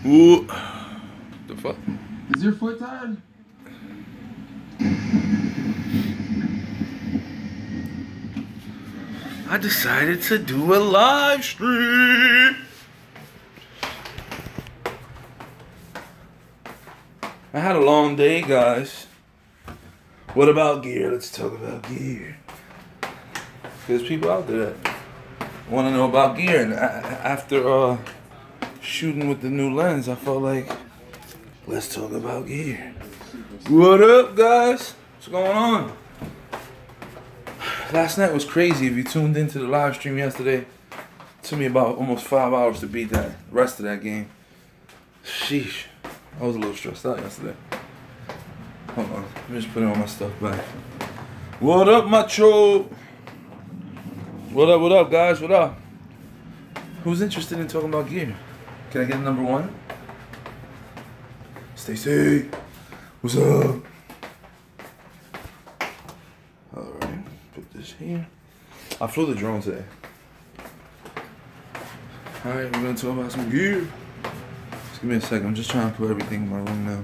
Ooh. The fuck? Is your foot tired? I decided to do a live stream. I had a long day, guys. What about gear? Let's talk about gear. There's people out there that want to know about gear, and after shooting with the new lens, I felt like, let's talk about gear. What up, guys? What's going on? Last night was crazy. If you tuned into the live stream yesterday, it took me about almost 5 hours to beat that rest of that game. Sheesh. I was a little stressed out yesterday. Hold on. Let me just put all my stuff back. What up, macho? What up, guys? What up? Who's interested in talking about gear? Can I get a number one? Stacy, what's up? Alright, put this here. I flew the drone today. Alright, we're gonna talk about some gear. Just give me a second, I'm just trying to put everything in my room now.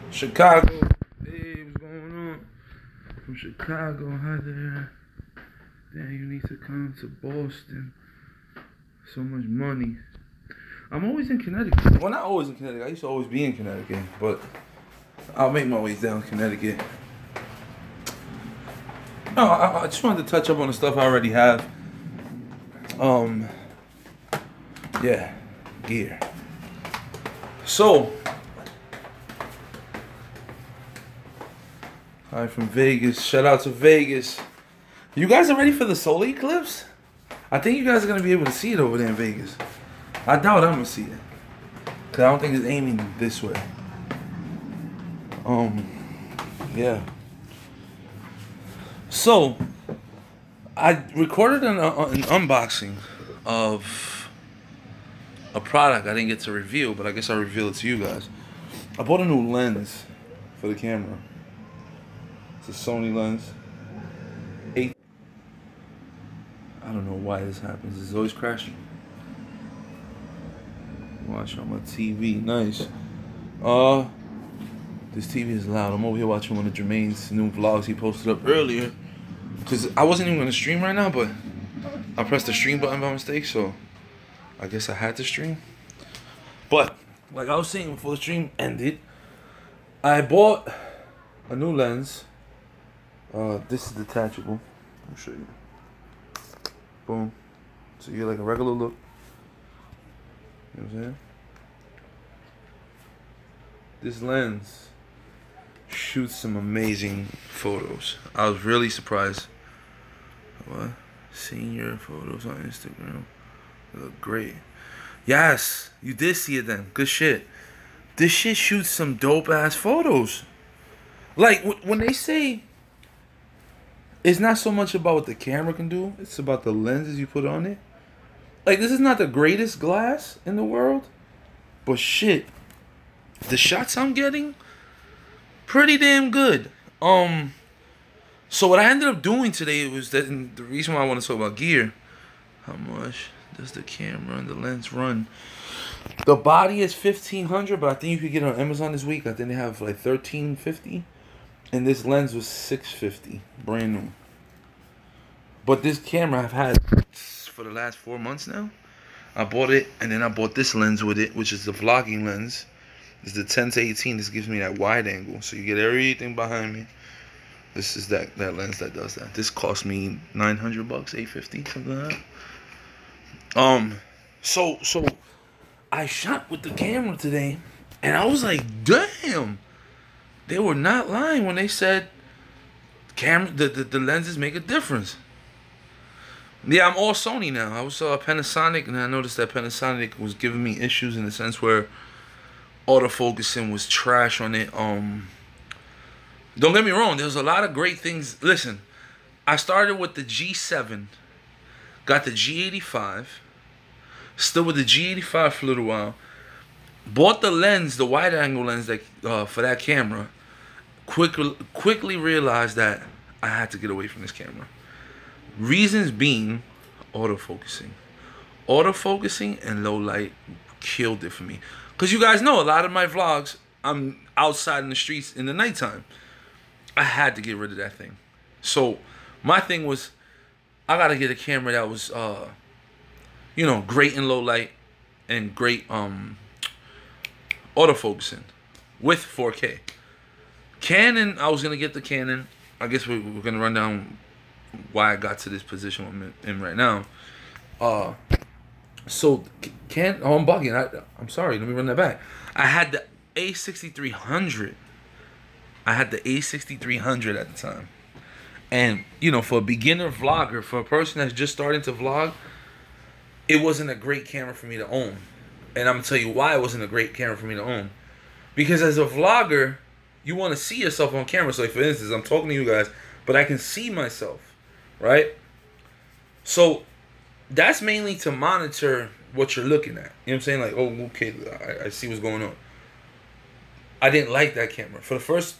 Chicago. Hey, what's going on? From Chicago, hi there. Damn, you need to come to Boston. So much money. I'm always in Connecticut. Well, not always in Connecticut. I used to always be in Connecticut, but I'll make my way down Connecticut. No, I just wanted to touch up on the stuff I already have. Yeah, gear. So, hi from Vegas. Shout out to Vegas. You guys are ready for the solar eclipse? I think you guys are gonna be able to see it over there in Vegas. I doubt I'm gonna see it, cause I don't think it's aiming this way. Yeah. So, I recorded an unboxing of a product I didn't get to review, but I guess I'll reveal it to you guys. I bought a new lens for the camera. It's a Sony lens. I don't know why this happens. It's always crashing. Watch on my TV. Nice. This TV is loud. I'm over here watching one of Jermaine's new vlogs he posted up earlier. Because I wasn't even going to stream right now, but I pressed the stream button by mistake, so I guess I had to stream. But, like I was saying before the stream ended, I bought a new lens. This is detachable. I'll show you. Boom. So you get like a regular look. You know what I'm saying? This lens shoots some amazing photos. I was really surprised. What? Seeing your photos on Instagram. They look great. Yes, you did see it then. Good shit. This shit shoots some dope ass photos. Like when they say it's not so much about what the camera can do, it's about the lenses you put on it. Like, this is not the greatest glass in the world, but shit, the shots I'm getting, pretty damn good. So what I ended up doing today was that, and the reason why I want to talk about gear, how much does the camera and the lens run? The body is $1,500, but I think you could get it on Amazon this week. I think they have like $1,350. And this lens was $650, brand new. But this camera I've had for the last 4 months now. I bought it, and then I bought this lens with it, which is the vlogging lens. It's the 10-18. This gives me that wide angle, so you get everything behind me. This is that lens that does that. This cost me $900, $850, something like that. So I shot with the camera today, and I was like, damn. They were not lying when they said the lenses make a difference. Yeah, I'm all Sony now. I was Panasonic, and I noticed that Panasonic was giving me issues in the sense where autofocusing was trash on it. Don't get me wrong. There's a lot of great things. Listen, I started with the G7, got the G85, still with the G85 for a little while. Bought the lens, the wide angle lens that for that camera. Quickly realized that I had to get away from this camera. Reasons being autofocusing. Autofocusing and low light killed it for me. Because you guys know, a lot of my vlogs, I'm outside in the streets in the nighttime. I had to get rid of that thing. So my thing was, I got to get a camera that was, you know, great in low light and great autofocusing with 4K. Canon, I was going to get the Canon. I guess we're going to run down why I got to this position I'm in right now. So, I'm bugging. I'm sorry. Let me run that back. I had the A6300. I had the A6300 at the time. And, you know, for a beginner vlogger, for a person that's just starting to vlog, it wasn't a great camera for me to own. And I'm going to tell you why it wasn't a great camera for me to own. Because as a vlogger, you want to see yourself on camera. So, like, for instance, I'm talking to you guys, but I can see myself, right? So, that's mainly to monitor what you're looking at. You know what I'm saying? Like, oh, okay, I see what's going on. I didn't like that camera. For the first,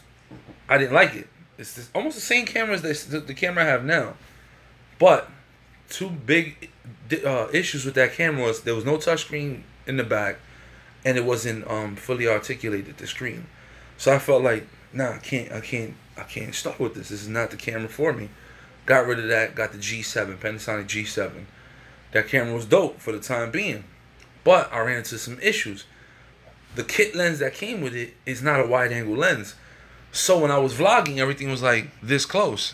I didn't like it. It's almost the same camera as the camera I have now. But two big issues with that camera was there was no touchscreen in the back, and it wasn't fully articulated, the screen. So I felt like, nah, I can't start with this. This is not the camera for me. Got rid of that. Got the G7, Panasonic G7. That camera was dope for the time being. But I ran into some issues. The kit lens that came with it is not a wide angle lens. So when I was vlogging, everything was like this close.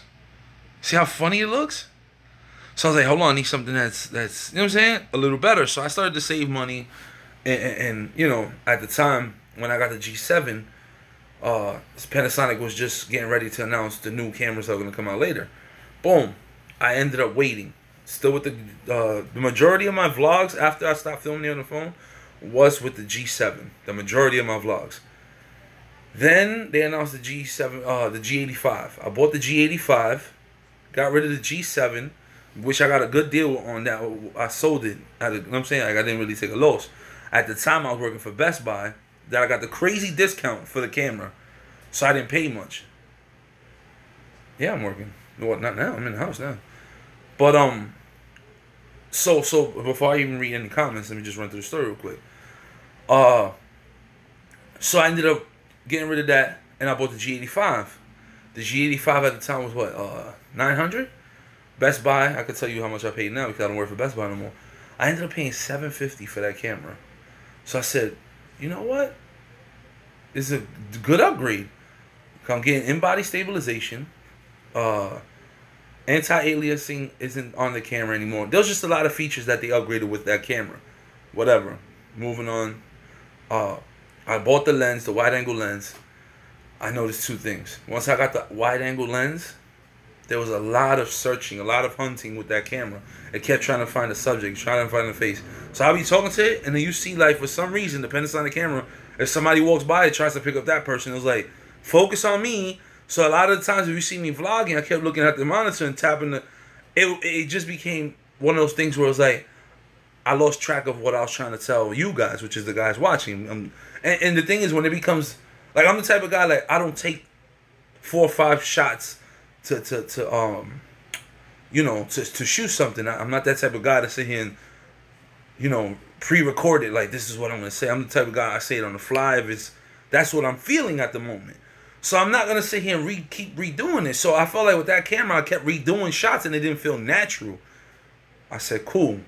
See how funny it looks? So I was like, hold on, I need something that's you know what I'm saying? A little better. So I started to save money. And you know, at the time, when I got the G7, Panasonic was just getting ready to announce the new cameras that were going to come out later. Boom. I ended up waiting. Still with the majority of my vlogs after I stopped filming on the phone was with the G7. The majority of my vlogs. Then they announced the G7, the G85. I bought the G85, got rid of the G7, which I got a good deal on that. I sold it. You know what I'm saying? Like, I didn't really take a loss. At the time, I was working for Best Buy. That I got the crazy discount for the camera, so I didn't pay much. Yeah, I'm working. Well, not now. I'm in the house now. But so before I even read any comments, let me just run through the story real quick. So I ended up getting rid of that, and I bought the G85. The G85 at the time was what, $900? Best Buy, I could tell you how much I paid now because I don't work for Best Buy no more. I ended up paying $750 for that camera. So I said, you know what? It's a good upgrade. I'm getting in-body stabilization. Anti-aliasing isn't on the camera anymore. There's just a lot of features that they upgraded with that camera. Whatever. Moving on. I bought the lens, the wide-angle lens. I noticed two things. Once I got the wide-angle lens, there was a lot of searching, a lot of hunting with that camera. It kept trying to find a subject, trying to find a face. So I'll be talking to it, and then you see, like, for some reason, the Panasonic camera, if somebody walks by, it tries to pick up that person. It was like, focus on me. So a lot of the times, if you see me vlogging, I kept looking at the monitor and tapping the... It just became one of those things where it was like, I lost track of what I was trying to tell you guys, which is the guys watching. And the thing is, when it becomes... Like, I'm the type of guy, like, I don't take 4 or 5 shots to shoot something. I'm not that type of guy to sit here and, you know, pre-record it. Like, this is what I'm going to say. I'm the type of guy, I say it on the fly if that's what I'm feeling at the moment. So I'm not going to sit here and keep redoing it. So I felt like with that camera, I kept redoing shots and it didn't feel natural. I said, cool.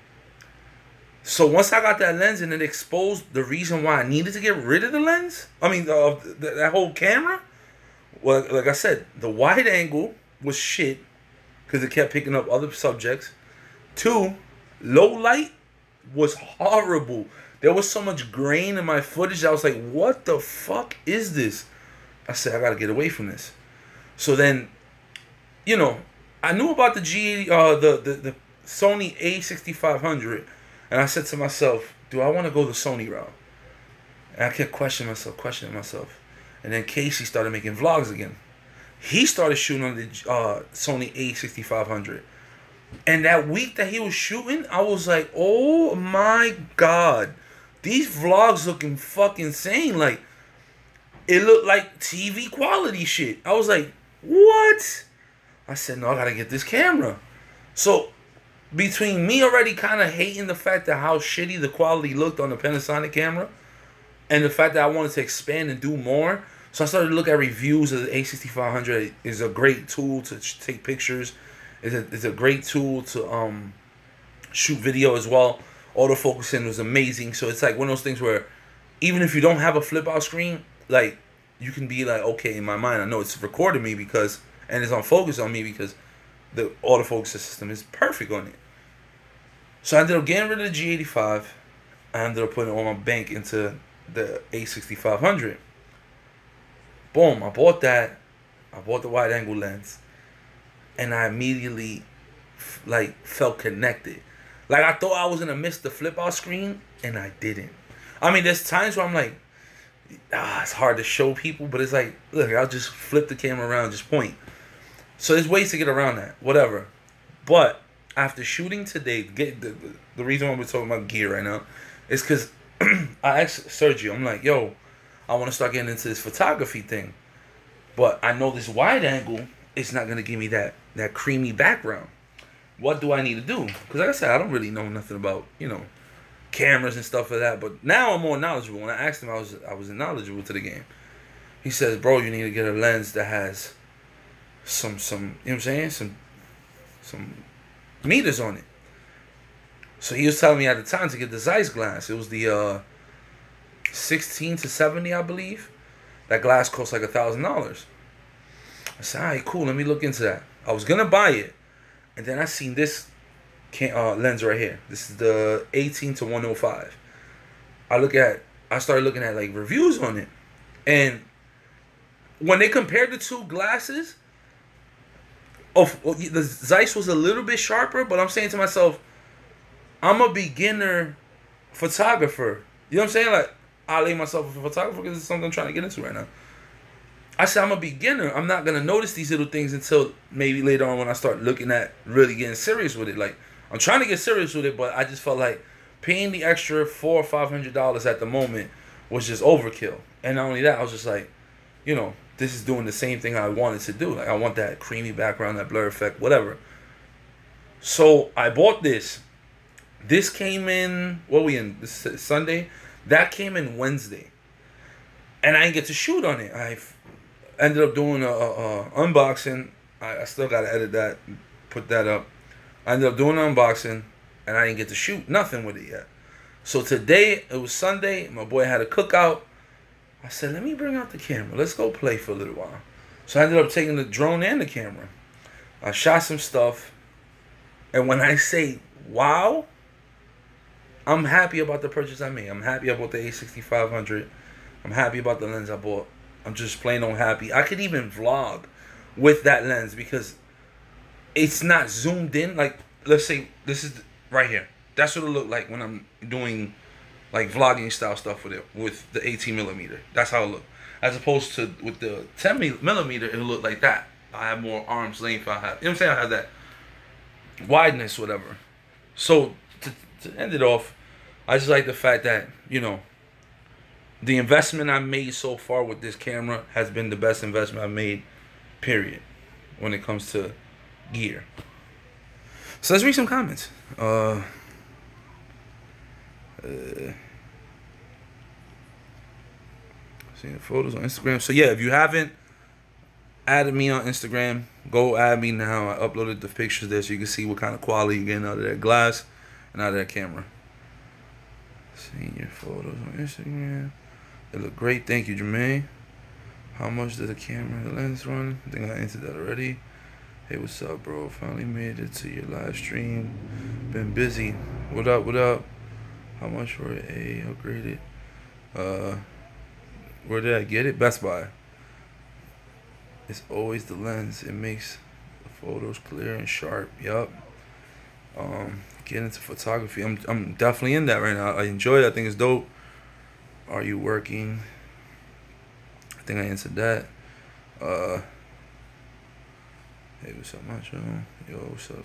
So once I got that lens and it exposed the reason why I needed to get rid of the lens, I mean, that whole camera, well, like I said, the wide angle was shit because it kept picking up other subjects. 2, low light was horrible. There was so much grain in my footage. I was like, what the fuck is this? I said, I got to get away from this. So then, you know, I knew about the the Sony A6500. And I said to myself, do I want to go the Sony route? And I kept questioning myself. And then Casey started making vlogs again. He started shooting on the Sony A6500. And that week that he was shooting, I was like, oh my God. These vlogs looking fucking insane. Like, it looked like TV quality shit. I was like, what? I said, no, I gotta get this camera. So between me already kind of hating the fact that how shitty the quality looked on the Panasonic camera, and the fact that I wanted to expand and do more, so I started to look at reviews of the A6500. It's a great tool to take pictures. It's a great tool to shoot video as well. Autofocusing was amazing. So it's like one of those things where even if you don't have a flip out screen, like you can be like, okay, in my mind, I know it's recording me because, and it's on focus on me because the autofocus system is perfect on it. So I ended up getting rid of the G85. I ended up putting all my bank into the A6500. Boom, I bought that. I bought the wide angle lens. And I immediately like felt connected. Like I thought I was gonna miss the flip out screen, and I didn't. I mean, there's times where I'm like, it's hard to show people, but it's like, look, I'll just flip the camera around, just point. So there's ways to get around that, whatever. But after shooting today, the reason why we're talking about gear right now is because I asked Sergio, I'm like, yo, I want to start getting into this photography thing, but I know this wide angle is not gonna give me that creamy background. What do I need to do? Because like I said, I don't really know nothing about, you know, cameras and stuff like that. But now I'm more knowledgeable. When I asked him, I was knowledgeable to the game. He says, bro, you need to get a lens that has some you know what I'm saying, some meters on it. So he was telling me at the time to get the Zeiss glass. It was the 16 to 70, I believe. That glass cost like $1,000. I said, all right, cool, let me look into that. I was gonna buy it, and then I seen this lens right here. This is the 18 to 105. I started looking at like reviews on it, and when they compared the two glasses, the Zeiss was a little bit sharper, but I'm saying to myself, I'm a beginner photographer. You know what I'm saying? Like, I label myself a photographer because it's something I'm trying to get into right now. I said, I'm a beginner. I'm not going to notice these little things until maybe later on when I start looking at really getting serious with it. Like, I'm trying to get serious with it, but I just felt like paying the extra $400 or $500 at the moment was just overkill. And not only that, I was just like, you know, this is doing the same thing I wanted to do. Like, I want that creamy background, that blur effect, whatever. So I bought this. This came in, what are we in? This is Sunday? That came in Wednesday. And I didn't get to shoot on it. I ended up doing a unboxing. I still got to edit that, put that up. I ended up doing an unboxing, and I didn't get to shoot nothing with it yet. So today, it was Sunday. My boy had a cookout. I said, let me bring out the camera. Let's go play for a little while. So I ended up taking the drone and the camera. I shot some stuff. And when I say, wow, I'm happy about the purchase I made. I'm happy about the A6500. I'm happy about the lens I bought. I'm just plain on happy. I could even vlog with that lens because it's not zoomed in. Like, let's say this is right here. That's what it'll look like when I'm doing like vlogging style stuff with it, with the 18mm. That's how it look. As opposed to with the 10mm, it'll look like that. I have more arm's length. I have, you know what I'm saying? I have that wideness, whatever. So to end it off, I just like the fact that, you know, the investment I made so far with this camera has been the best investment I've made, period, when it comes to gear. So let's read some comments. Seeing the photos on Instagram. So yeah, if you haven't added me on Instagram, go add me now. I uploaded the pictures there so you can see what kind of quality you're getting out of that glass and out of that camera. Seeing your photos on Instagram. They look great. Thank you, Jermaine. How much does the camera and the lens run? I think I answered that already. Hey, what's up, bro? Finally made it to your live stream. Been busy. What up, what up? How much for a upgraded? Where did I get it? Best Buy. It's always the lens. It makes the photos clear and sharp. Yup. Get into photography. I'm definitely in that right now. I enjoy it. I think it's dope. Are you working? I think I answered that. Hey, what's up, Macho? Yo, what's up?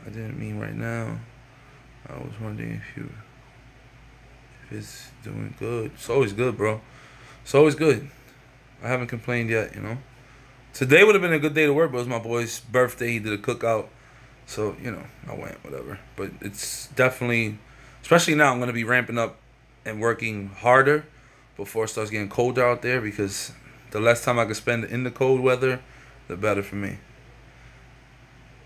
I didn't mean right now. I was wondering if it's doing good. It's always good, bro. It's always good. I haven't complained yet, you know. Today would have been a good day to work, but it was my boy's birthday. He did a cookout. So, you know, I went, whatever. But it's definitely, especially now, I'm going to be ramping up and working harder before it starts getting colder out there, because the less time I can spend in the cold weather, the better for me.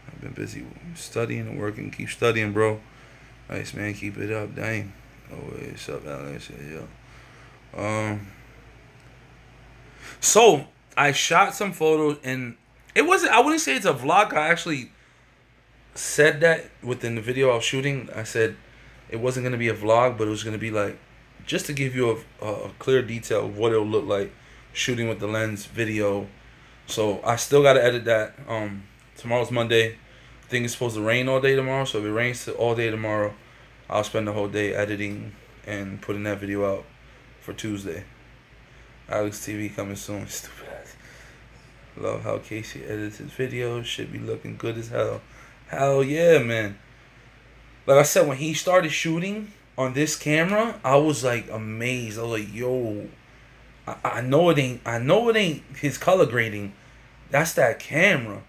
I've been busy studying and working. Keep studying, bro. Nice, man. Keep it up. Dang. Oh, wait. What's up, Alex? Yo. So, I shot some photos, and it wasn't, I wouldn't say it's a vlog. I actually said that within the video I was shooting. I said it wasn't going to be a vlog, but it was going to be like, just to give you a clear detail of what it'll look like shooting with the lens video. So I still got to edit that. Tomorrow's Monday. I think it's supposed to rain all day tomorrow. So if it rains all day tomorrow, I'll spend the whole day editing and putting that video out for Tuesday. Alex TV coming soon. Stupid ass. Love how Casey edits his videos. Should be looking good as hell. Hell yeah, man. Like I said, when he started shooting on this camera, I was like amazed. I was like, yo, I know it ain't his color grading. That's that camera.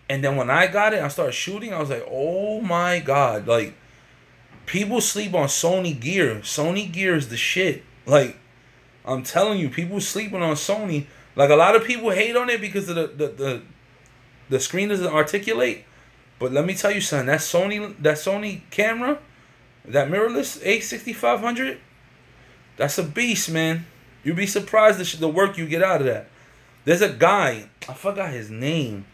And then when I got it, I started shooting, I was like, oh my God. Like, people sleep on Sony gear. Sony gear is the shit. Like, I'm telling you, people sleeping on Sony. Like, a lot of people hate on it because of the screen doesn't articulate. But let me tell you something, that Sony camera, that mirrorless A6500, that's a beast, man. You'd be surprised the work you get out of that. There's a guy, I forgot his name.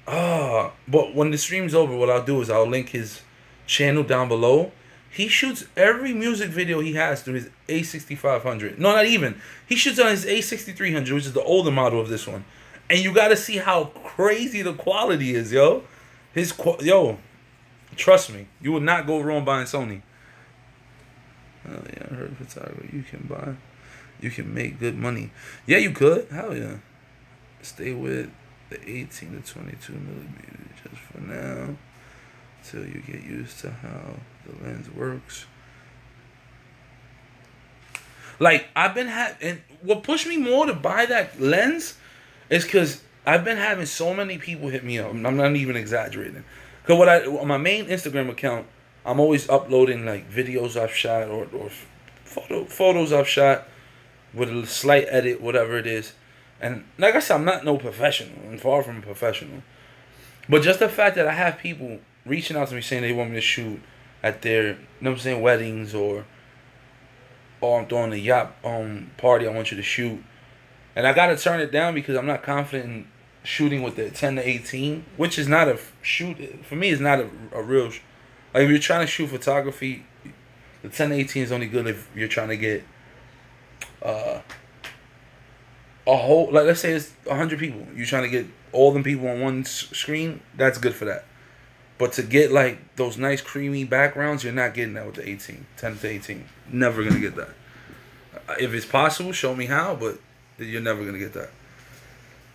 But when the stream's over, what I'll do is I'll link his channel down below. He shoots every music video he has through his A6500. No, not even. He shoots on his A6300, which is the older model of this one. And you got to see how crazy the quality is, yo. Yo, trust me, you will not go wrong buying Sony. Oh yeah, I heard photography you can make good money. Yeah, you could. Hell yeah. Stay with the 18 to 22 millimeter just for now, till you get used to how the lens works. Like, I've been and what pushed me more to buy that lens is because I've been having so many people hit me up. I'm not even exaggerating. Because on my main Instagram account, I'm always uploading like videos I've shot or photos I've shot with a slight edit, whatever it is. And like I said, I'm not no professional. I'm far from a professional. But just the fact that I have people reaching out to me saying they want me to shoot at their, you know what I'm saying, weddings, or I'm throwing a yacht party, I want you to shoot. And I got to turn it down because I'm not confident in shooting with the 10 to 18, which is not a shoot. For me, it's not a real. Like, if you're trying to shoot photography, the 10 to 18 is only good if you're trying to get a whole, like, let's say it's 100 people. You're trying to get all them people on one screen. That's good for that. But to get, like, those nice creamy backgrounds, you're not getting that with the 18. 10 to 18. Never going to get that. If it's possible, show me how, but you're never going to get that.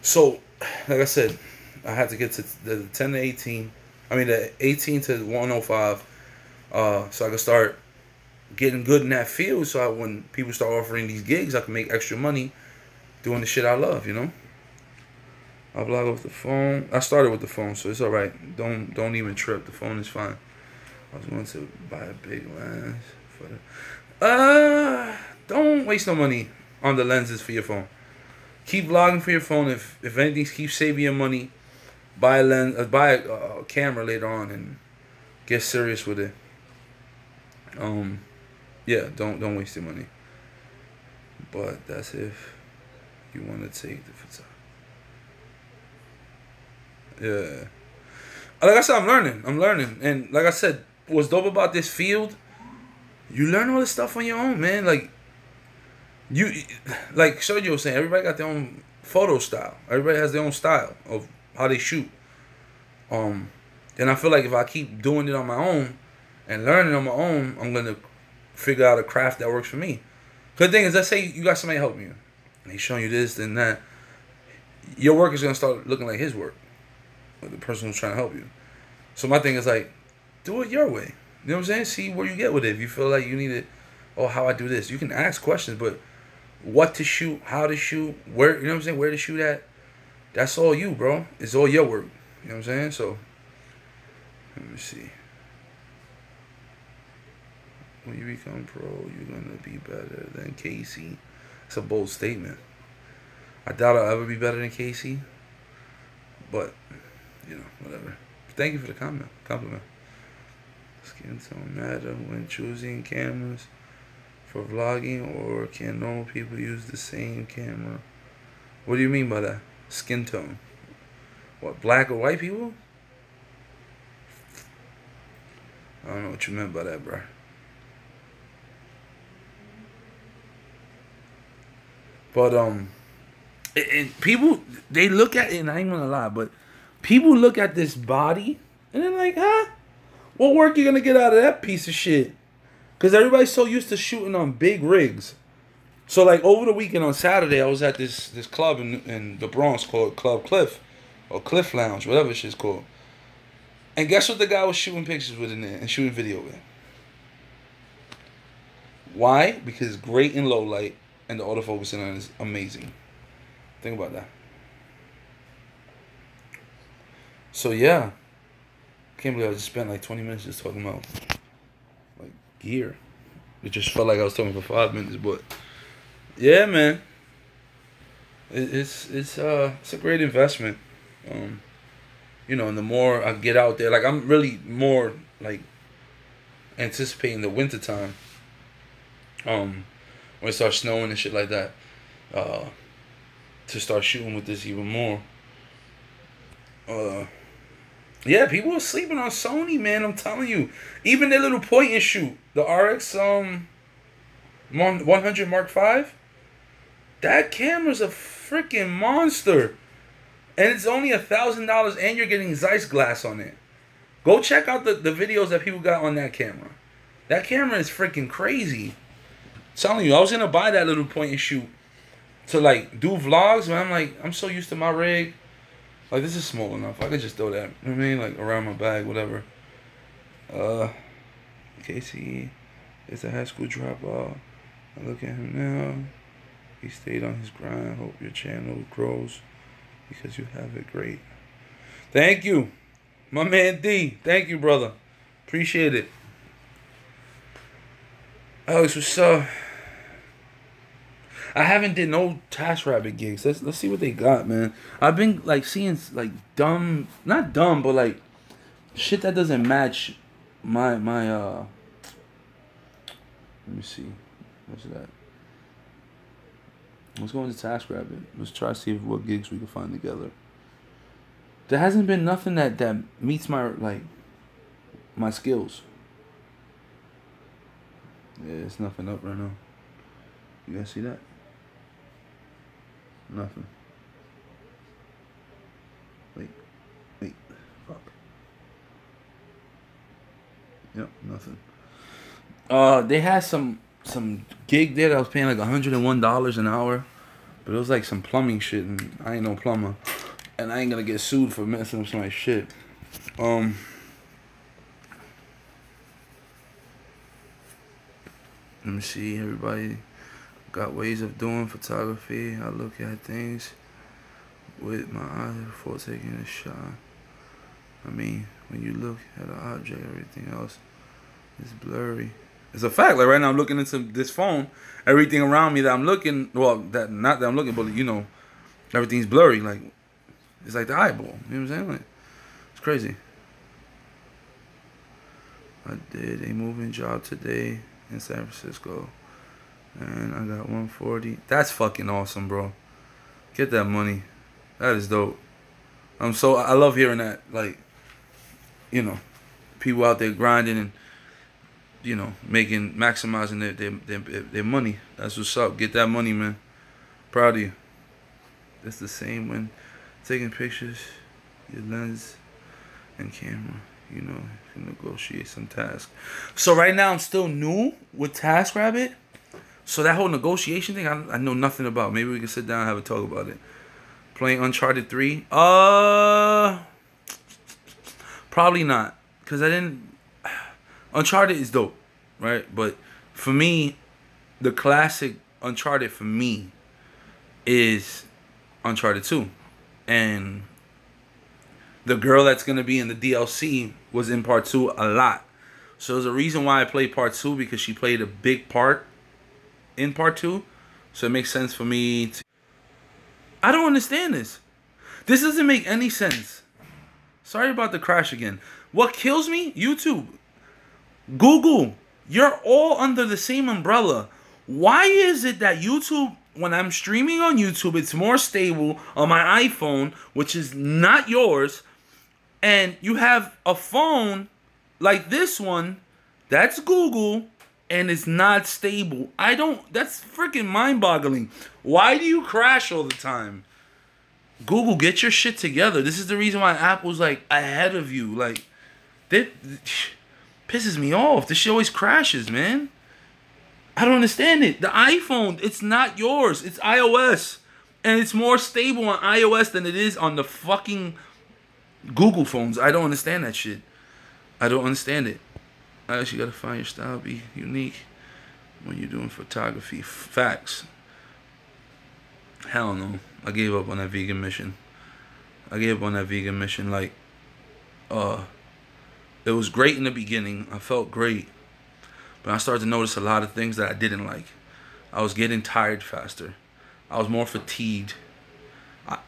So, like I said, I had to get to the 10 to 18. I mean, the 18 to 105. So I could start getting good in that field. So when people start offering these gigs, I can make extra money doing the shit I love, you know? I vlog off the phone. I started with the phone, so it's all right. Don't even trip. The phone is fine. I was going to buy a big lens for the... Don't waste no money on the lenses for your phone. Keep vlogging for your phone. If anything, keep saving your money. Buy a lens, buy a camera later on, and get serious with it. Yeah, don't waste your money. But that's if you want to take the photography. Yeah. Like I said, I'm learning. And like I said, what's dope about this field, you learn all this stuff on your own, man. Like Sergio was saying, everybody got their own photo style. Everybody has their own style of how they shoot. And I feel like if I keep doing it on my own and learning on my own, I'm gonna figure out a craft that works for me. Cause the thing is, let's say you got somebody helping you, and he's showing you this and that. Your work is gonna start looking like his work, or the person who's trying to help you. So my thing is, like, do it your way. You know what I'm saying? See where you get with it. If you feel like you need it, oh, how I do this, you can ask questions, but what to shoot, how to shoot, where, you know what I'm saying, where to shoot at. that's all you, bro. It's all your work. You know what I'm saying? So, let me see. When you become pro, you're gonna be better than Casey. It's a bold statement. I doubt I'll ever be better than Casey, but you know, whatever. Thank you for the compliment. Skin tone matter when choosing cameras for vlogging, or can normal people use the same camera? What do you mean by that? Skin tone? What, black or white people? I don't know what you meant by that, bro. But and people, they look at it, and I ain't gonna lie, but people look at this body and they're like, huh? What work you gonna get out of that piece of shit? Because everybody's so used to shooting on big rigs. So like over the weekend on Saturday, I was at this club in the Bronx called Club Cliff, or Cliff Lounge, whatever shit's called. And guess what the guy was shooting pictures with in there and shooting video with? Why? Because it's great in low light and the autofocusing on it is amazing. Think about that. So yeah, can't believe I just spent like 20 minutes just talking about like gear. It just felt like I was talking for 5 minutes, but yeah, man, it's a great investment. You know, and the more I get out there, like I'm really more like anticipating the winter time. When it starts snowing and shit like that, to start shooting with this even more. Yeah, people are sleeping on Sony, man. I'm telling you, even their little point and shoot, the RX 100 Mark V, that camera's a freaking monster, and it's only $1,000, and you're getting Zeiss glass on it. Go check out the videos that people got on that camera. That camera is freaking crazy. I'm telling you, I was gonna buy that little point and shoot to like do vlogs, but I'm like, I'm so used to my rig. Like, this is small enough. I could just throw that, you know what I mean? Like, around my bag, whatever. Casey is a high school dropout. I look at him now. He stayed on his grind. Hope your channel grows because you have it great. Thank you. My man D. Thank you, brother. Appreciate it. Alex, what's up? I haven't did no TaskRabbit gigs. Let's see what they got, man. I've been like seeing like dumb, not dumb, but like shit that doesn't match my let me see. What's that? Let's go into TaskRabbit. Let's try to see what gigs we can find together. There hasn't been nothing that meets my my skills. Yeah, it's nothing up right now. You guys see that? Nothing. Wait, fuck. Yep, nothing. They had some gig there that was paying like $101 an hour, but it was like some plumbing shit, and I ain't no plumber, and I ain't gonna get sued for messing up somebody's shit. Let me see, everybody got ways of doing photography. I look at things with my eyes before taking a shot. I mean, when you look at an object, everything else is blurry. It's a fact. Like right now, I'm looking into this phone. Everything around me that I'm looking, well, not that I'm looking, but you know, everything's blurry. Like it's like the eyeball. You know what I'm saying? Like, it's crazy. I did a moving job today in San Francisco, and I got 140. That's fucking awesome, bro. Get that money. That is dope. I love hearing that. Like, you know, people out there grinding and, you know, maximizing their money. That's what's up. Get that money, man. Proud of you. It's the same when taking pictures, your lens and camera. You know, you can negotiate some tasks. So right now I'm still new with TaskRabbit. So that whole negotiation thing, I know nothing about. Maybe we can sit down and have a talk about it. Playing Uncharted 3? Probably not. Because I didn't... Uncharted is dope, right? But for me, the classic Uncharted for me is Uncharted 2. And the girl that's going to be in the DLC was in part 2 a lot. So there's a reason why I played part 2, because she played a big part in part 2. So it makes sense for me to... I don't understand this. This doesn't make any sense. Sorry about the crash again. What kills me? YouTube. Google. You're all under the same umbrella. Why is it that YouTube, when I'm streaming on YouTube, it's more stable on my iPhone, which is not yours, and you have a phone like this one, that's Google, and it's not stable? That's freaking mind-boggling. Why do you crash all the time? Google, get your shit together. This is the reason why Apple's like ahead of you. Like, that pisses me off. This shit always crashes, man. I don't understand it. The iPhone, it's not yours. It's iOS. And it's more stable on iOS than it is on the fucking Google phones. I don't understand that shit. I don't understand it. I actually gotta find your style, be unique when you're doing photography. Facts. Hell no. I gave up on that vegan mission. Like, it was great in the beginning. I felt great. But I started to notice a lot of things that I didn't like. I was getting tired faster. I was more fatigued.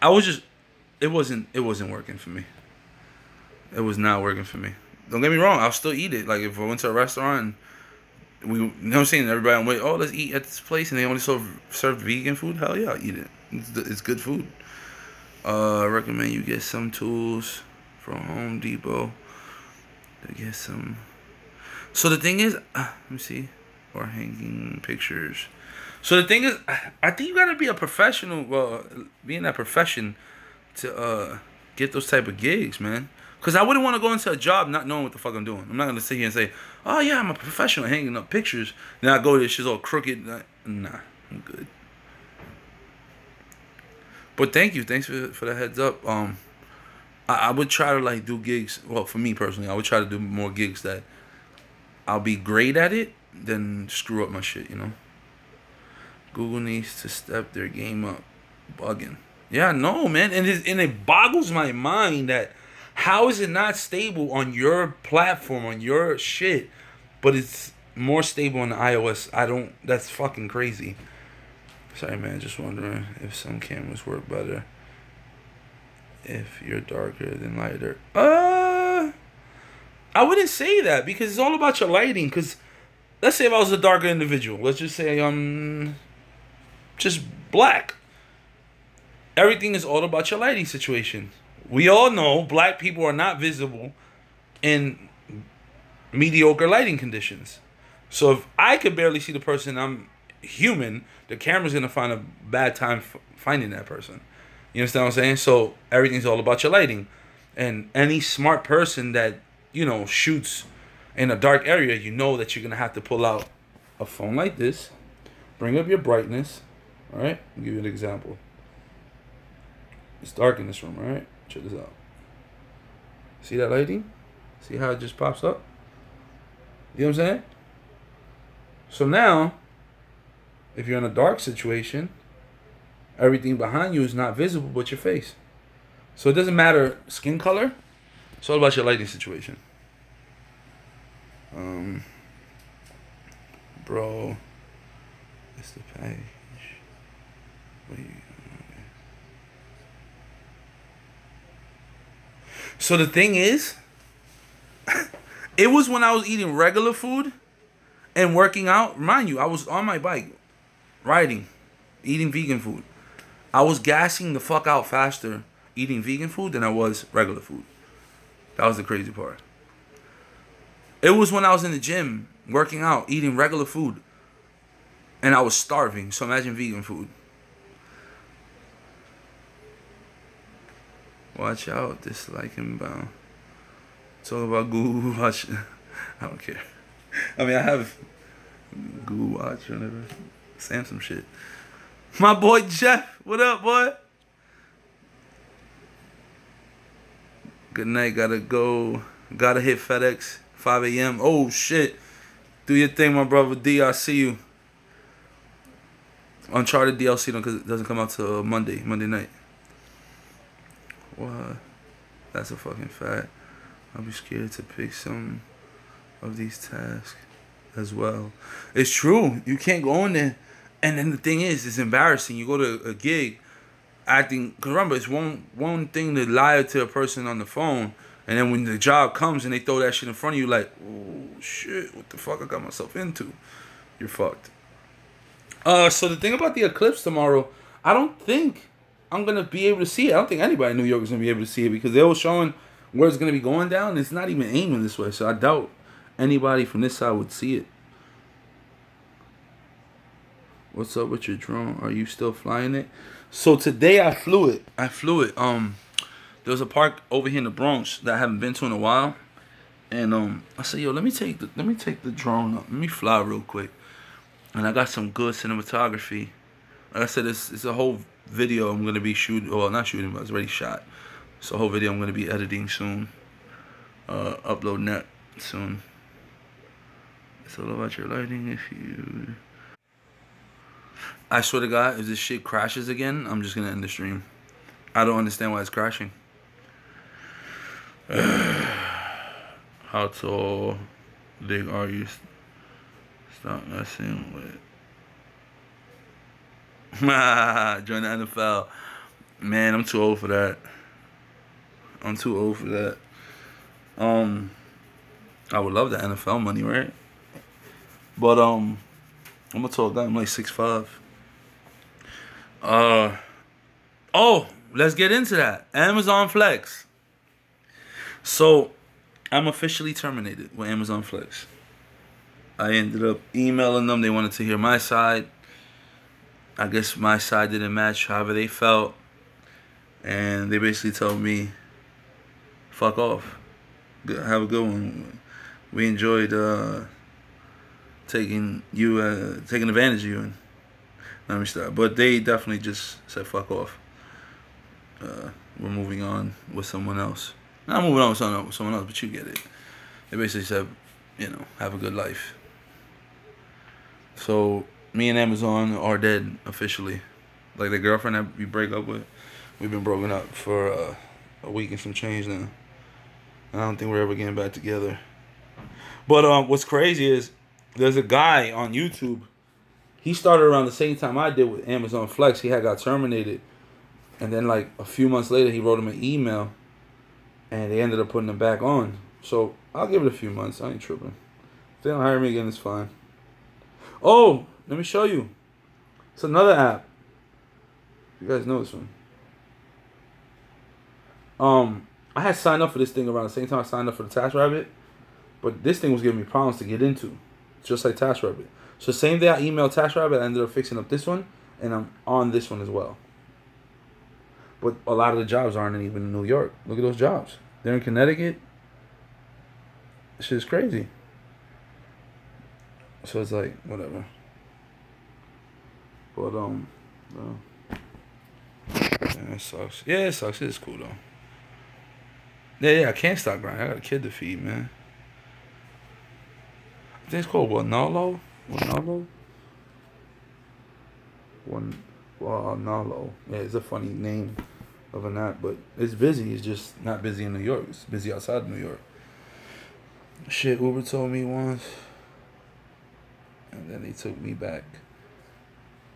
I was just... It wasn't working for me. It was not working for me. Don't get me wrong. I'll still eat it. Like, if I went to a restaurant and you know what I'm saying? Everybody on wait, oh, let's eat at this place, and they only serve vegan food. Hell yeah, I'll eat it. It's good food. I recommend you get some tools from Home Depot to get some. So the thing is, let me see, or hanging pictures. So the thing is, I think you gotta be a professional. Well, be in that profession to get those type of gigs, man. Because I wouldn't want to go into a job not knowing what the fuck I'm doing. I'm not going to sit here and say, oh, yeah, I'm a professional hanging up pictures. Then I go there, shit's all crooked. Nah, I'm good. But thank you. Thanks for the heads up. I would try to, like, do gigs. Well, for me personally, I would try to do more gigs that I'll be great at it than screw up my shit, you know? Google needs to step their game up. Bugging. Yeah, no, man. And it boggles my mind that how is it not stable on your platform, on your shit, but it's more stable on the iOS? That's fucking crazy. Sorry, man, just wondering if some cameras work better if you're darker than lighter. I wouldn't say that, because it's all about your lighting. Because let's say if I was a darker individual, let's just say I'm just black. Everything is all about your lighting situation. We all know black people are not visible in mediocre lighting conditions. So if I could barely see the person, I'm human, the camera's going to find a bad time finding that person. You understand what I'm saying? So everything's all about your lighting. And any smart person that, you know, shoots in a dark area, you know that you're going to have to pull out a phone like this, bring up your brightness. All right? I'll give you an example. It's dark in this room, all right? Check this out. See that lighting? See how it just pops up? You know what I'm saying? So now, if you're in a dark situation, everything behind you is not visible but your face. So it doesn't matter skin color. It's all about your lighting situation. Bro, it's the package. What are you... So the thing is, it was when I was eating regular food and working out. Mind you, I was on my bike, riding, eating vegan food. I was gassing the fuck out faster eating vegan food than I was regular food. That was the crazy part. It was when I was in the gym, working out, eating regular food, and I was starving. So imagine vegan food. Watch out, dislike inbound. Talk about Google Watch. I don't care. I mean, I have Google Watch or whatever. Samsung shit. My boy Jeff, what up, boy? Good night, gotta go. Gotta hit FedEx, 5 a.m. Oh, shit. Do your thing, my brother D. I see you. Uncharted DLC, because it doesn't come out till Monday night. What? That's a fucking fact. I'll be scared to pick some of these tasks as well. It's true. You can't go in there. And then the thing is, it's embarrassing. You go to a gig acting, because remember, it's one thing to lie to a person on the phone, and then when the job comes and they throw that shit in front of you, like, oh shit, what the fuck I got myself into? You're fucked. So the thing about the eclipse tomorrow, I don't think I'm gonna be able to see it. I don't think anybody in New York is gonna be able to see it because they were showing where it's gonna be going down. It's not even aiming this way, so I doubt anybody from this side would see it. What's up with your drone? Are you still flying it? So today I flew it. There was a park over here in the Bronx that I haven't been to in a while, and I said, yo, let me take the drone up. Let me fly real quick. And I got some good cinematography. Like I said, it's a whole video I'm gonna be shooting. Well, not shooting, but it's already shot. It's a whole video I'm gonna be editing soon. Uploading that soon. It's all about your lighting. If you, I swear to God, if this shit crashes again, I'm just gonna end the stream. I don't understand why it's crashing. How tall, big are you? Stop messing with. Join the NFL. Man, I'm too old for that. I'm too old for that. I would love the NFL money, right? But I'm a tall guy. I'm like 6'5". Oh, let's get into that. Amazon Flex. So, I'm officially terminated with Amazon Flex. I ended up emailing them. They wanted to hear my side. I guess my side didn't match however they felt. And they basically told me, fuck off. Have a good one. We enjoyed taking advantage of you. And let me start. But they definitely just said fuck off. We're moving on with someone else. Not moving on with someone else, but you get it. They basically said, you know, have a good life. So me and Amazon are dead officially. Like the girlfriend that we break up with, we've been broken up for a week and some change now. I don't think we're ever getting back together. But what's crazy is there's a guy on YouTube. He started around the same time I did with Amazon Flex. He had got terminated, and then like a few months later, he wrote him an email, and they ended up putting him back on. So I'll give it a few months. I ain't tripping. If they don't hire me again, it's fine. Oh, let me show you. It's another app. You guys know this one. I had signed up for this thing around the same time I signed up for the TaskRabbit, but this thing was giving me problems to get into, just like TaskRabbit. So same day I emailed TaskRabbit, I ended up fixing up this one, and I'm on this one as well. But a lot of the jobs aren't even in New York. Look at those jobs. They're in Connecticut. This shit is crazy. So it's like, whatever. But, yeah, it sucks. Yeah, it sucks. It's cool, though. Yeah, I can't stop grinding. I got a kid to feed, man. I think it's called Wanalo. Wanalo. Yeah, it's a funny name of an app, but it's busy. It's just not busy in New York. It's busy outside of New York. Shit, Uber told me once, and then they took me back.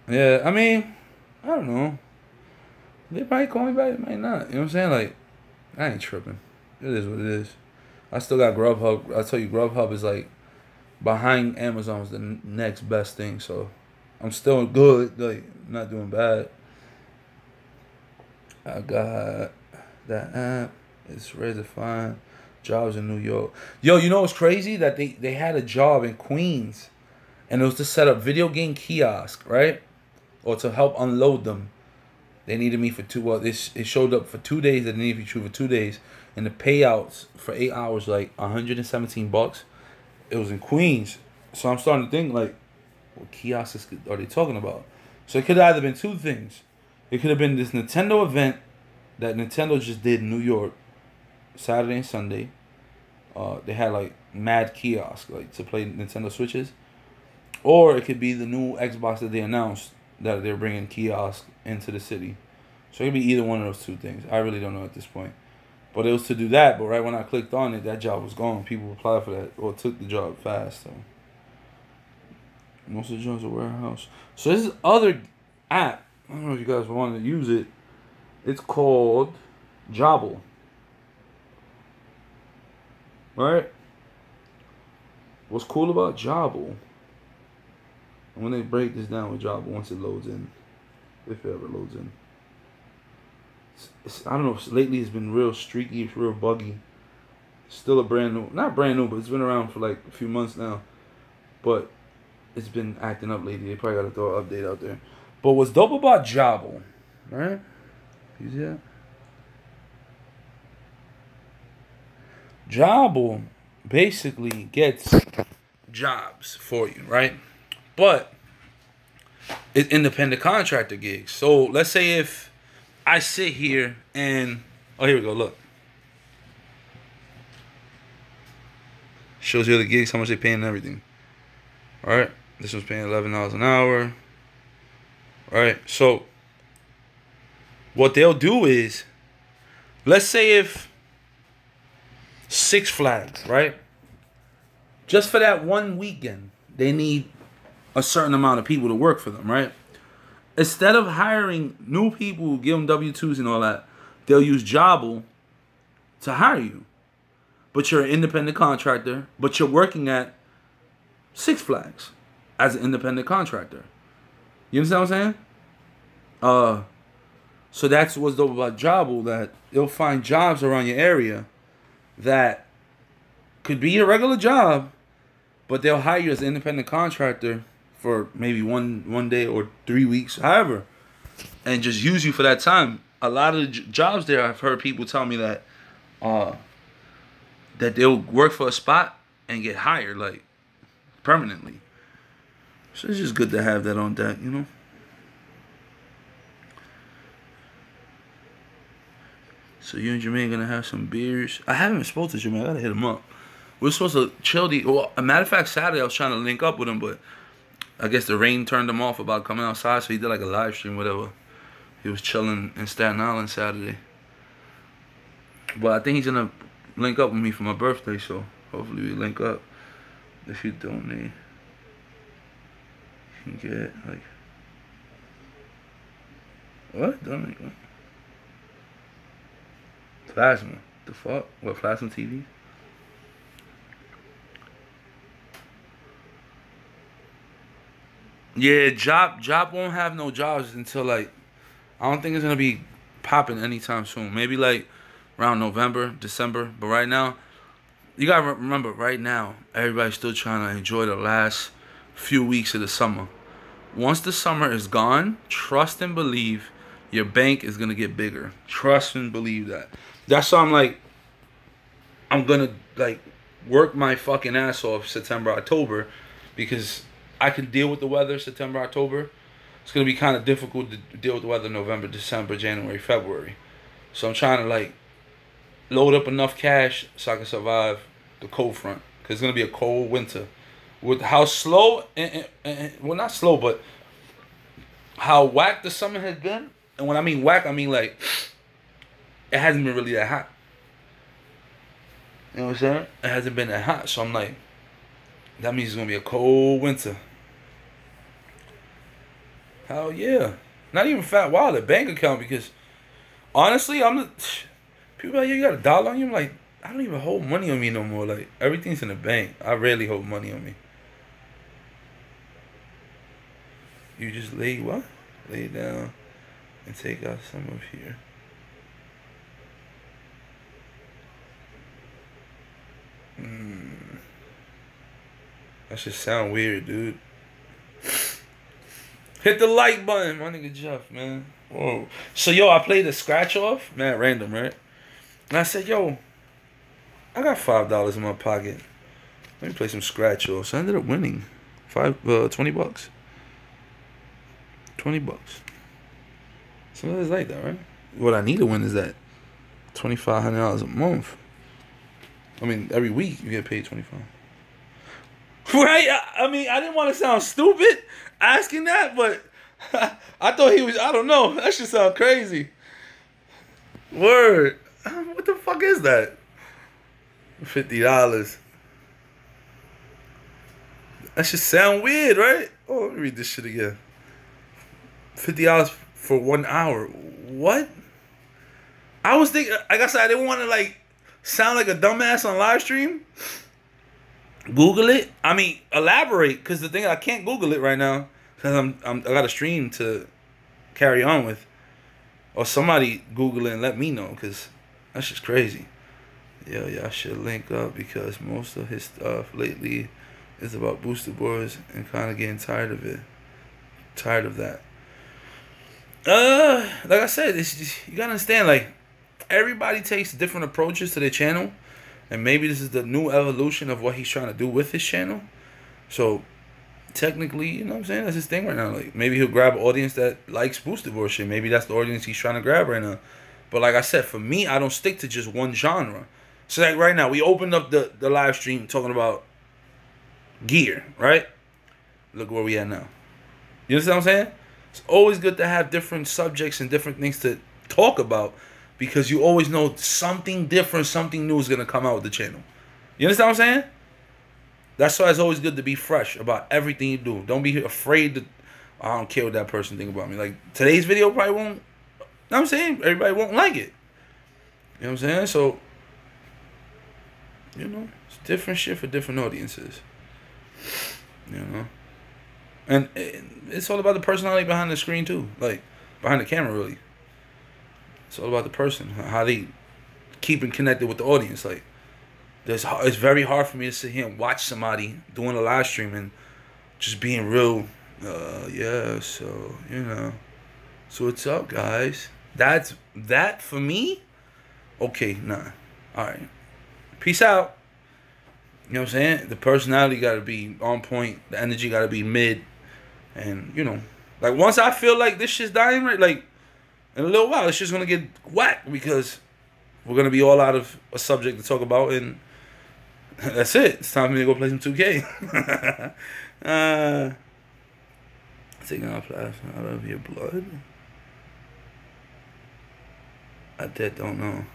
Yeah, I mean, I don't know. They might call me back, they might not. You know what I'm saying? Like, I ain't tripping. It is what it is. I still got Grubhub. I tell you, Grubhub is like behind Amazon was the next best thing. So I'm still good, like not doing bad. I got that app. It's ready to find jobs in New York. Yo, you know what's crazy? That they had a job in Queens, and it was to set up video game kiosk, right? Or to help unload them. They needed me for two. Well, it showed up for 2 days. They needed me for 2 days, and the payouts for 8 hours like $117. It was in Queens, so I'm starting to think like, what kiosks are they talking about? So it could have either been two things. It could have been this Nintendo event that Nintendo just did in New York, Saturday and Sunday. They had like mad kiosks like to play Nintendo Switches, or it could be the new Xbox that they announced that they're bringing kiosks into the city. So it could be either one of those two things. I really don't know at this point. But it was to do that. But right when I clicked on it, that job was gone. People applied for that or took the job fast. So most of the jobs are warehouse. So this is other app. I don't know if you guys want to use it. It's called Jobble. Right? What's cool about Jobble? When they break this down with Jobble, once it loads in, if it ever loads in. I don't know. Lately, it's been real streaky. It's real buggy. Still a brand new, not brand new, but it's been around for like a few months now. But it's been acting up lately. They probably got to throw an update out there. But what's dope about Jobble, right? You see that? Jobble basically gets jobs for you, right? But it's independent contractor gigs. So let's say if I sit here and, oh, here we go, look. Shows you the gigs, how much they paying and everything. All right, this one's paying $11 an hour. All right, so what they'll do is, let's say if Six Flags, right? Just for that one weekend, they need a certain amount of people to work for them, right? Instead of hiring new people, give them W-2s and all that, they'll use Jobble to hire you. But you're an independent contractor, but you're working at Six Flags as an independent contractor. You understand what I'm saying? So that's what's dope about Jobble, that they'll find jobs around your area that could be a regular job, but they'll hire you as an independent contractor for maybe one day or 3 weeks, however, and just use you for that time. A lot of the jobs there, I've heard people tell me that that they'll work for a spot and get hired like permanently. So it's just good to have that on deck, you know. So you and Jermaine gonna have some beers. I haven't spoken to Jermaine. I gotta hit him up. We're supposed to chill. Well, a matter of fact, Saturday I was trying to link up with him, but I guess the rain turned him off about coming outside, so he did like a live stream, whatever. He was chilling in Staten Island Saturday. But I think he's gonna link up with me for my birthday, so hopefully we link up. If you donate, you can get like what? Donate what? Plasma. The fuck? What, Plasma TV? Yeah, Job won't have no jobs until like, I don't think it's gonna be popping anytime soon. Maybe like around November, December. But right now, you gotta remember, right now, everybody's still trying to enjoy the last few weeks of the summer. Once the summer is gone, trust and believe your bank is gonna get bigger. Trust and believe that. That's why I'm like, I'm gonna like work my fucking ass off September, October, because I can deal with the weather September, October. It's gonna be kind of difficult to deal with the weather November, December, January, February. So I'm trying to like load up enough cash so I can survive the cold front, because it's gonna be a cold winter. With how slow and well, not slow, but how whack the summer has been. And when I mean whack, I mean like it hasn't been really that hot. You know what I'm saying? It hasn't been that hot, so I'm like, that means it's gonna be a cold winter. Hell yeah. Not even Fat Wallet, bank account, because honestly, I'm the people are like, you got $1 on you? I'm like, I don't even hold money on me no more. Like, everything's in the bank. I rarely hold money on me. You just lay what? Lay down and take out some of here. That should sound weird, dude. Hit the like button, my nigga Jeff, man. Whoa. So, yo, I played the scratch off. Man, random, right? And I said, yo, I got $5 in my pocket. Let me play some scratch off. So I ended up winning. 20 bucks. 20 bucks. Sometimes it's like that, right? What I need to win is that $2,500 a month. I mean, every week you get paid $25. Right? I mean, I didn't want to sound stupid asking that, but I thought he was, I don't know. That should sound crazy. Word. What the fuck is that? $50. That should sound weird, right? Oh, let me read this shit again. $50 for 1 hour. What? I was thinking, like I said, I didn't want to like sound like a dumbass on live stream. Google it. I mean, elaborate, because the thing, I can't Google it right now because I got a stream to carry on with. Or somebody Google it and let me know, because that's just crazy. Yo, y'all should link up, because most of his stuff lately is about booster boards and kind of getting tired of it. Tired of that. Like I said, it's just, you gotta understand, like, everybody takes different approaches to their channel, and maybe this is the new evolution of what he's trying to do with his channel. So technically, you know what I'm saying, that's his thing right now. Like, maybe he'll grab an audience that likes booster board shit. Maybe that's the audience he's trying to grab right now. But like I said, for me, I don't stick to just one genre. So like right now, we opened up the live stream talking about gear, right? Look where we at now. You understand what I'm saying? It's always good to have different subjects and different things to talk about, because you always know something different, something new is going to come out with the channel. You understand what I'm saying? That's why it's always good to be fresh about everything you do. Don't be afraid to, I don't care what that person think about me. Like, today's video probably won't, you know what I'm saying? Everybody won't like it. You know what I'm saying? So, you know, it's different shit for different audiences. You know? And it's all about the personality behind the screen too. Like, behind the camera, really. It's all about the person. How they keeping connected with the audience. Like, it's very hard for me to sit here and watch somebody doing a live stream and just being real, yeah, so, you know. So what's up, guys? That for me? Okay, nah. Alright. Peace out. You know what I'm saying? The personality got to be on point. The energy got to be mid. And, you know, like, once I feel like this shit's dying, right, like, in a little while, it's just going to get whacked, because we're going to be all out of a subject to talk about, and that's it. It's time for me to go play some 2K. Taking off plasma out of your blood. I dead don't know.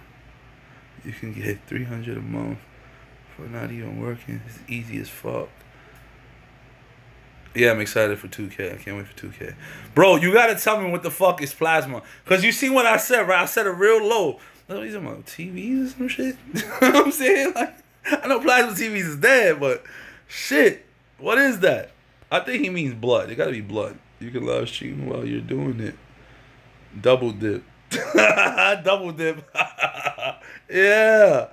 You can get $300 a month for not even working. It's easy as fuck. Yeah, I'm excited for 2K. I can't wait for 2K. Bro, you gotta tell me what the fuck is plasma. Because you see what I said, right? I said it real low. What are these about, TVs or some shit? You know what I'm saying? Like, I know plasma TVs is dead, but shit, what is that? I think he means blood. It gotta be blood. You can live stream while you're doing it. Double dip. Double dip. Yeah.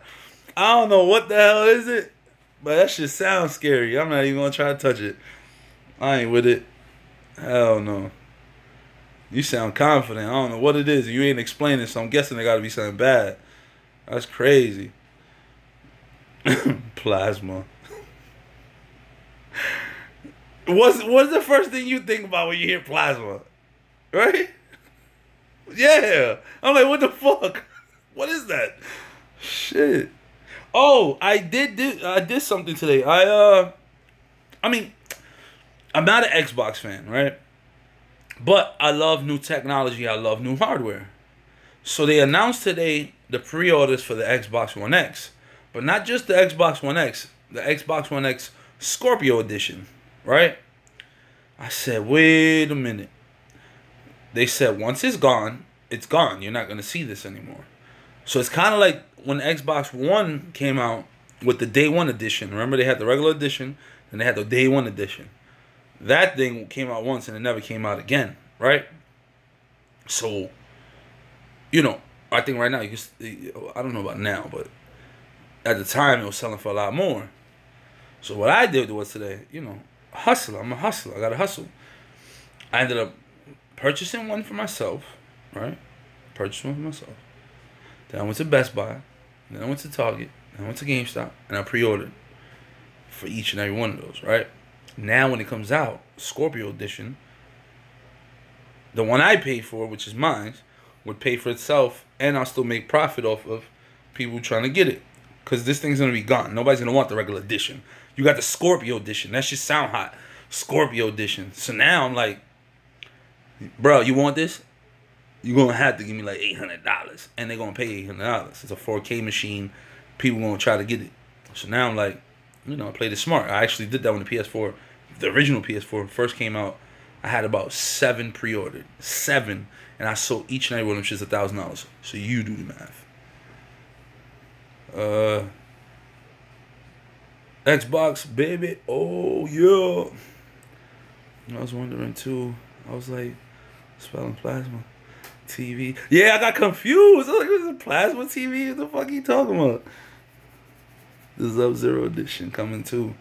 I don't know what the hell is it, but that shit sounds scary. I'm not even gonna try to touch it. I ain't with it. Hell no. You sound confident. I don't know what it is. You ain't explaining, so I'm guessing it gotta be something bad. That's crazy. Plasma. What's the first thing you think about when you hear plasma? Right? Yeah. I'm like, what the fuck? What is that? Shit. Oh, I did something today. I mean, I'm not an Xbox fan, right? But I love new technology. I love new hardware. So they announced today the pre-orders for the Xbox One X. But not just the Xbox One X. The Xbox One X Scorpio Edition, right? I said, wait a minute. They said once it's gone, it's gone. You're not going to see this anymore. So it's kind of like when Xbox One came out with the Day One Edition. Remember, they had the regular edition, and they had the Day One Edition. That thing came out once, and it never came out again, right? So, you know, I think right now, you can, I don't know about now, but at the time, it was selling for a lot more. So what I did was today, you know, hustle. I'm a hustler. I got to hustle. I ended up purchasing one for myself, right? Purchased one for myself. Then I went to Best Buy. Then I went to Target. Then I went to GameStop. And I pre-ordered for each and every one of those, right? Now when it comes out, Scorpio Edition, the one I paid for, which is mine, would pay for itself. And I'll still make profit off of people trying to get it. Because this thing's going to be gone. Nobody's going to want the regular edition. You got the Scorpio Edition. That shit sound hot. Scorpio Edition. So now I'm like, bro, you want this? you're gonna have to give me like $800, and they're gonna pay $800. It's a 4K machine. People gonna try to get it. So now I'm like, you know, I played it smart. I actually did that when the PS4, the original PS4 first came out. I had about 7 pre-ordered, 7, and I sold each and every one of them shits $1,000. So you do the math. Xbox, baby. Oh yeah. I was wondering too. I was like, spelling plasma TV. Yeah, I got confused. I was like, "This is plasma TV? What the fuck are you talking about?" The Sub-Zero edition coming too.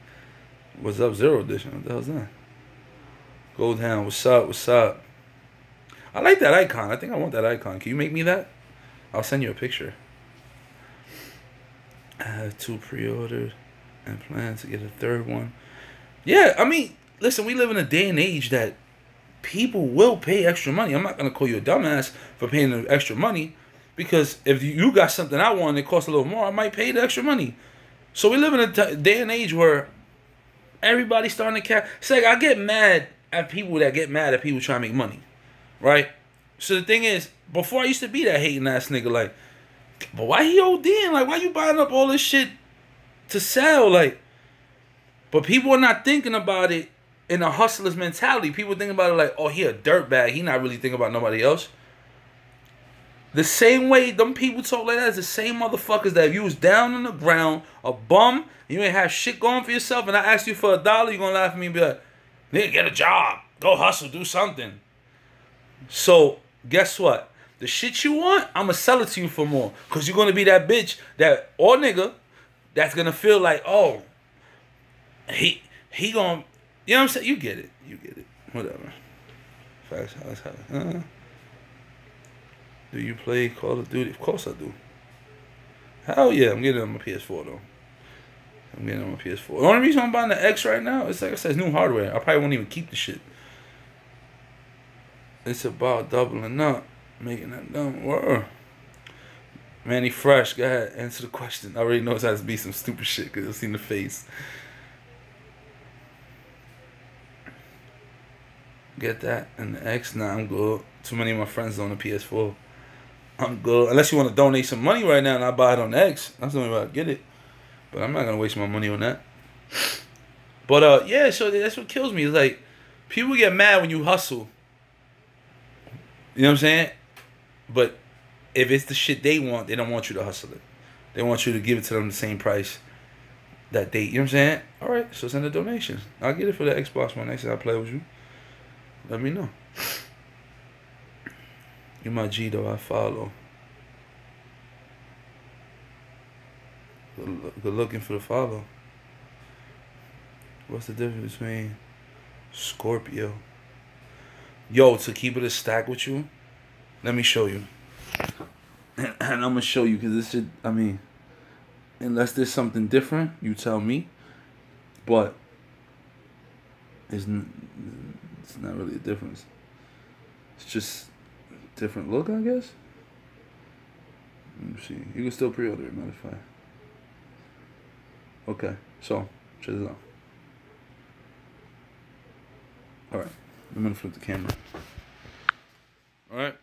What's Sub-Zero edition? What the hell's that? Goldhound, what's up? What's up? I like that icon. I think I want that icon. Can you make me that? I'll send you a picture. I have 2 pre-ordered and plan to get a 3rd one. Yeah, I mean, listen, we live in a day and age that people will pay extra money. I'm not going to call you a dumbass for paying the extra money, because if you got something I want and it costs a little more, I might pay the extra money. So we live in a day and age where everybody's starting to care. It's like I get mad at people that get mad at people trying to make money, right? So the thing is, before I used to be that hating ass nigga, like, but why he ODing? Like, why you buying up all this shit to sell? Like, but people are not thinking about it in a hustler's mentality. People think about it like, oh, he a dirtbag. He not really thinking about nobody else. The same way them people talk like that is the same motherfuckers that if you was down on the ground, a bum, you ain't have shit going for yourself, and I ask you for $1, you gonna laugh at me and be like, nigga, get a job. Go hustle, do something. So, guess what? The shit you want, I'm gonna sell it to you for more. Because you're gonna be that bitch that, or nigga, that's gonna feel like, oh, he gonna, you know what I'm saying? You get it. You get it. Whatever. Facts. Do you play Call of Duty? Of course I do. Hell yeah, I'm getting it on my PS4 though. I'm getting it on my PS4. The only reason I'm buying the X right now is, like I said, it's new hardware. I probably won't even keep the shit. It's about doubling up, making that dumb word. Manny Fresh, go ahead, answer the question. I already know it has to be some stupid shit because I've seen the face. Get that and the X. Nah, I'm good. Too many of my friends on the PS4. I'm good. Unless you want to donate some money right now and I buy it on the X. That's the only way I get it. But I'm not going to waste my money on that. But, yeah, so that's what kills me. It's like, people get mad when you hustle. You know what I'm saying? But if it's the shit they want, they don't want you to hustle it. They want you to give it to them the same price that they, you know what I'm saying? All right, so send a donation. I'll get it for the Xbox One next time I play with you. Let me know. You my G though, I follow. Good looking for the follow. What's the difference between Scorpio? Yo, to keep it a stack with you, let me show you. And I'm going to show you because this shit, I mean, unless there's something different, you tell me. But it's not really a difference. It's just different look, I guess. Let me see. You can still pre-order it, matter of fact. Okay, so check this out. Alright, I'm gonna flip the camera. Alright.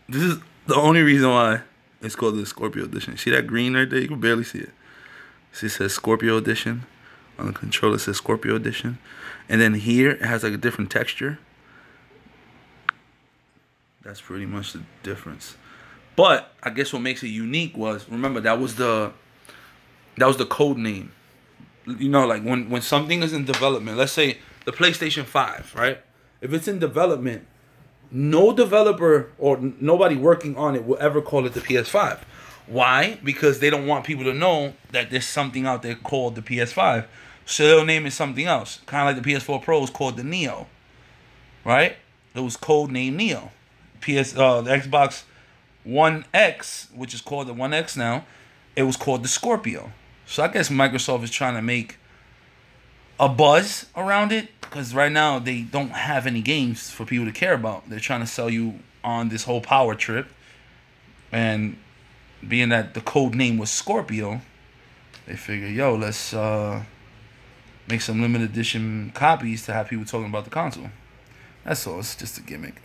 This is the only reason why it's called the Scorpio Edition. See that green right there? You can barely see it. See, it says Scorpio Edition. On the controller it says Scorpio Edition. And then here it has like a different texture. That's pretty much the difference. But I guess what makes it unique was, remember, that was the code name. You know, like when something is in development, let's say the PlayStation 5, right? If it's in development, no developer or nobody working on it will ever call it the PS5. Why? Because they don't want people to know that there's something out there called the PS5. So they'll name it something else. Kind of like the PS4 Pro was called the Neo. Right? It was code named Neo. The Xbox One X, which is called the One X now, it was called the Scorpio. So I guess Microsoft is trying to make a buzz around it, because right now they don't have any games for people to care about. They're trying to sell you on this whole power trip. And being that the code name was Scorpio, they figure, yo, let's make some limited edition copies to have people talking about the console. That's all. It's just a gimmick.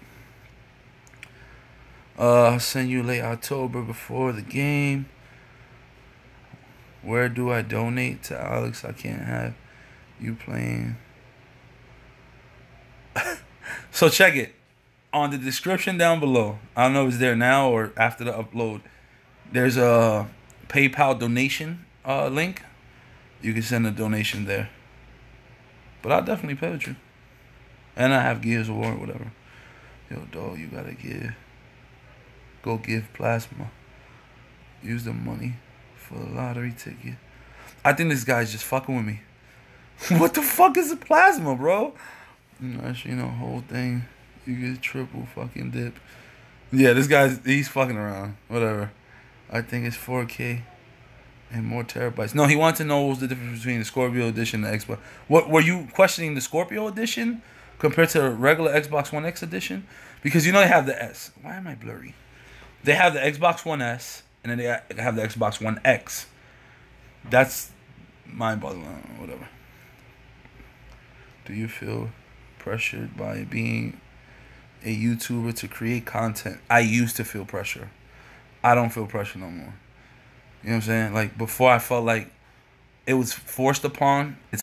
I'll send you late October before the game. Where do I donate to Alex? I can't have you playing. So check it. On the description down below. I don't know if it's there now or after the upload. There's a PayPal donation link. You can send a donation there. But I'll definitely pay with you. And I have Gears of War or whatever. Yo, dog, you gotta give. Go give plasma. Use the money for the lottery ticket. I think this guy's just fucking with me. What the fuck is a plasma, bro? Actually, whole thing. You get triple fucking dip. Yeah, this guy's, he's fucking around. Whatever. I think it's 4K and more terabytes. No, he wanted to know what was the difference between the Scorpio edition and the Xbox. What were you questioning, the Scorpio edition compared to the regular Xbox One X edition? Because they have the S. Why am I blurry? They have the Xbox One S and then they have the Xbox One X. That's mind-boggling. Whatever. Do you feel pressured by being a YouTuber to create content? I used to feel pressure. I don't feel pressure no more. You know what I'm saying? Like, before I felt like it was forced upon. It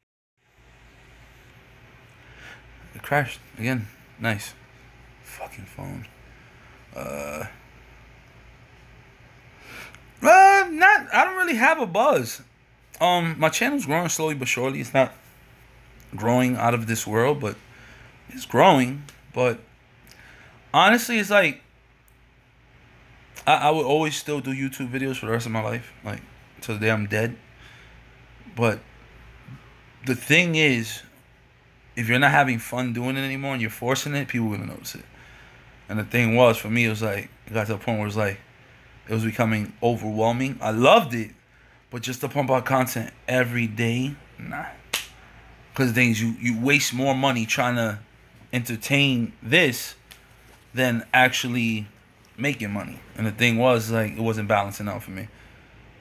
crashed again. Nice. Fucking phone. I don't really have a buzz. My channel's growing slowly but surely. It's not growing out of this world, but it's growing. But honestly, it's like I would always still do YouTube videos for the rest of my life, like till the day I'm dead. But the thing is, if you're not having fun doing it anymore and you're forcing it, people are gonna notice it. And the thing was, for me, it was like, it got to a point where it was like, it was becoming overwhelming. I loved it, but just to pump out content every day, nah. Because the thing is, you waste more money trying to entertain this than actually making money. And the thing was, like, it wasn't balancing out for me.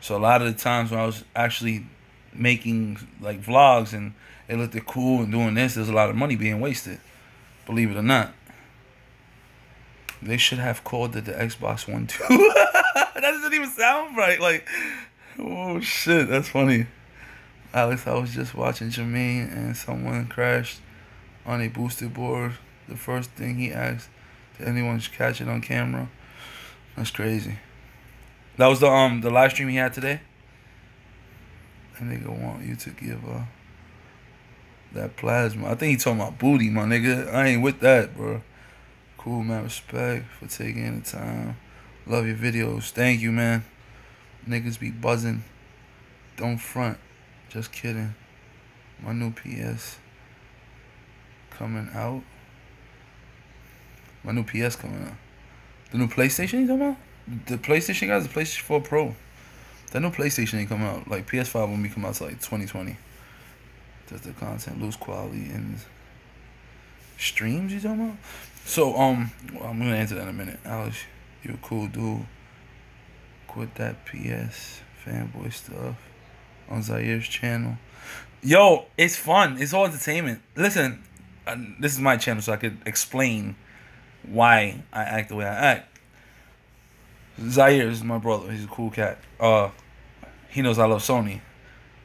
So a lot of the times when I was actually making like vlogs and it looked cool and doing this, there's a lot of money being wasted, believe it or not. They should have called it the Xbox One too. That doesn't even sound right. Like, oh shit, that's funny. Alex, I was just watching Jermaine and someone crashed on a boosted board. The first thing he asked, did anyone catch it on camera? That's crazy. That was the live stream he had today. And nigga want you to give that plasma. I think he talking about booty, my nigga. I ain't with that, bro. Cool, man. Respect for taking the time. Love your videos. Thank you, man. Niggas be buzzing. Don't front. Just kidding. My new PS coming out. My new PS coming out. The new PlayStation you talking about? The PlayStation, guys, the PlayStation 4 Pro. That new PlayStation ain't come out. Like, PS5 won't be come out till like 2020. Does the content lose quality in streams you talking about? So, well, I'm gonna answer that in a minute. Alex, you a cool dude. Quit that PS fanboy stuff on Zaire's channel. Yo, it's fun. It's all entertainment. Listen, this is my channel, so I could explain why I act the way I act. Zaire is my brother. He's a cool cat. He knows I love Sony.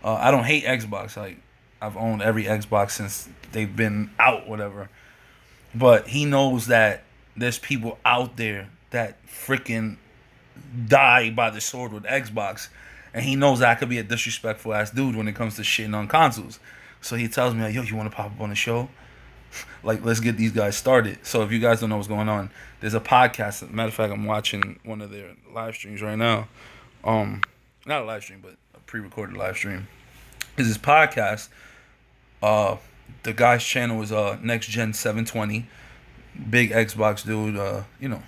I don't hate Xbox. Like, I've owned every Xbox since they've been out, whatever. But he knows that there's people out there that freaking die by the sword with Xbox. And he knows that I could be a disrespectful ass dude when it comes to shitting on consoles. So he tells me, like, yo, you want to pop up on the show? Like, let's get these guys started. So if you guys don't know what's going on, there's a podcast. Matter of fact, I'm watching one of their live streams right now. Not a live stream, but a pre-recorded live stream. Is this podcast. The guy's channel is Next Gen 720. Big Xbox dude.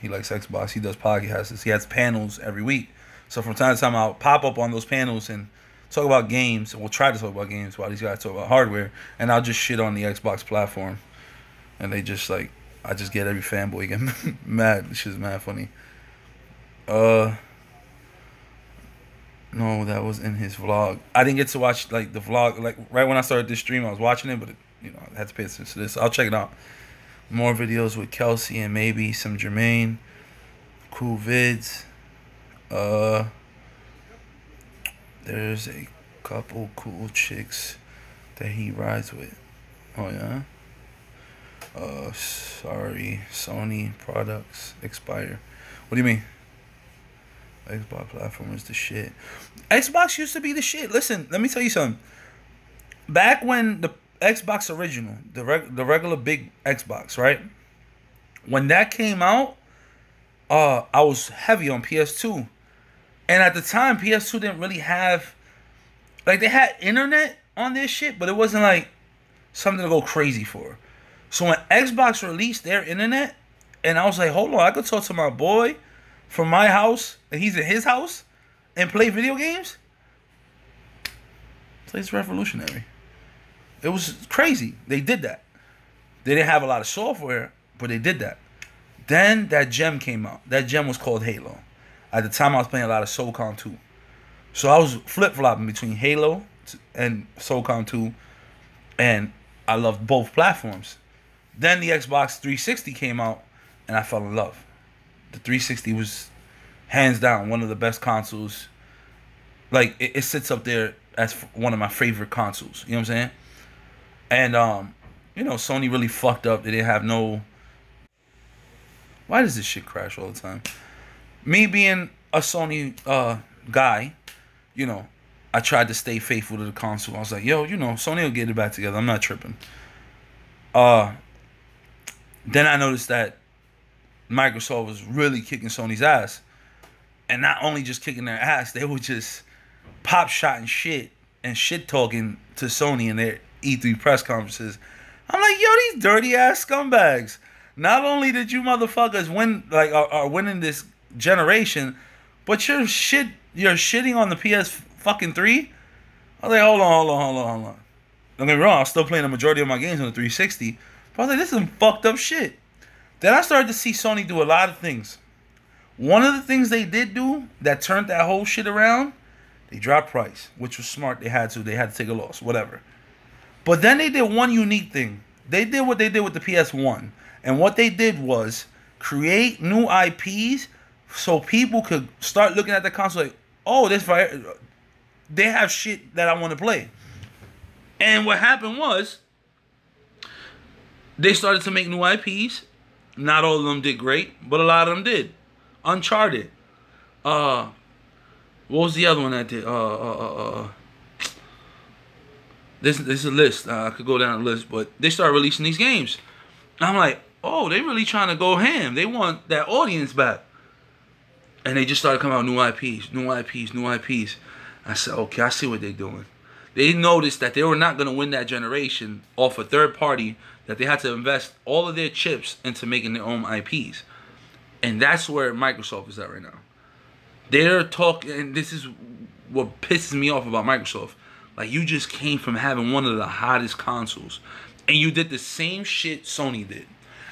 He likes Xbox. He does podcasts. He has panels every week. So from time to time, I'll pop up on those panels and talk about games. We'll try to talk about games while these guys talk about hardware. And I'll just shit on the Xbox platform. And they just like, I just get every fanboy get mad. This shit's mad funny. No, that was in his vlog. I didn't get to watch like the vlog. Like right when I started this stream, I was watching it, but I had to pay attention to this. So I'll check it out. More videos with Kelsey and maybe some Jermaine. cool vids. There's a couple cool chicks that he rides with. Oh yeah. Sorry, Sony products expire. What do you mean? Xbox platform is the shit. Xbox used to be the shit. Listen, let me tell you something. Back when the Xbox original, the regular big Xbox, right? When that came out, I was heavy on PS2. And at the time, PS2 didn't really have, like, they had internet on their shit, but it wasn't like something to go crazy for. So when Xbox released their internet, and I was like, hold on, I could talk to my boy from my house, and he's in his house, and play video games? It's revolutionary. It was crazy. They did that. They didn't have a lot of software, but they did that. Then that gem came out. That gem was called Halo. At the time, I was playing a lot of SOCOM 2. So I was flip-flopping between Halo and SOCOM 2, and I loved both platforms. Then the Xbox 360 came out, and I fell in love. The 360 was, hands down, one of the best consoles. Like, it sits up there as one of my favorite consoles. You know what I'm saying? And, you know, Sony really fucked up. They didn't have no... Why does this shit crash all the time? Me being a Sony guy, you know, I tried to stay faithful to the console. I was like, yo, you know, Sony will get it back together. I'm not tripping. Then I noticed that Microsoft was really kicking Sony's ass. And not only just kicking their ass, they were just pop-shotting shit and shit-talking to Sony in their E3 press conferences. I'm like, yo, these dirty-ass scumbags. Not only did you motherfuckers win, like, are winning this generation, but you're shitting on the PS fucking 3. I was like, hold on. Don't get me wrong, I was still playing the majority of my games on the 360. But I was like, this is some fucked up shit. Then I started to see Sony do a lot of things. One of the things they did do that turned that whole shit around, they dropped price, which was smart. They had to take a loss, whatever. But then they did one unique thing. They did what they did with the PS1. And what they did was create new IPs so people could start looking at the console like, oh, they have shit that I want to play. And what happened was they started to make new IPs. Not all of them did great, but a lot of them did. Uncharted. What was the other one that did? This is a list. I could go down the list, but they started releasing these games. And I'm like, oh, they really trying to go ham. They want that audience back. And they just started coming out new IPs. I said, okay, I see what they're doing. They noticed that they were not going to win that generation off a third party, that they had to invest all of their chips into making their own IPs. And that's where Microsoft is at right now. They're talking, and this is what pisses me off about Microsoft. Like, you just came from having one of the hottest consoles, and you did the same shit Sony did.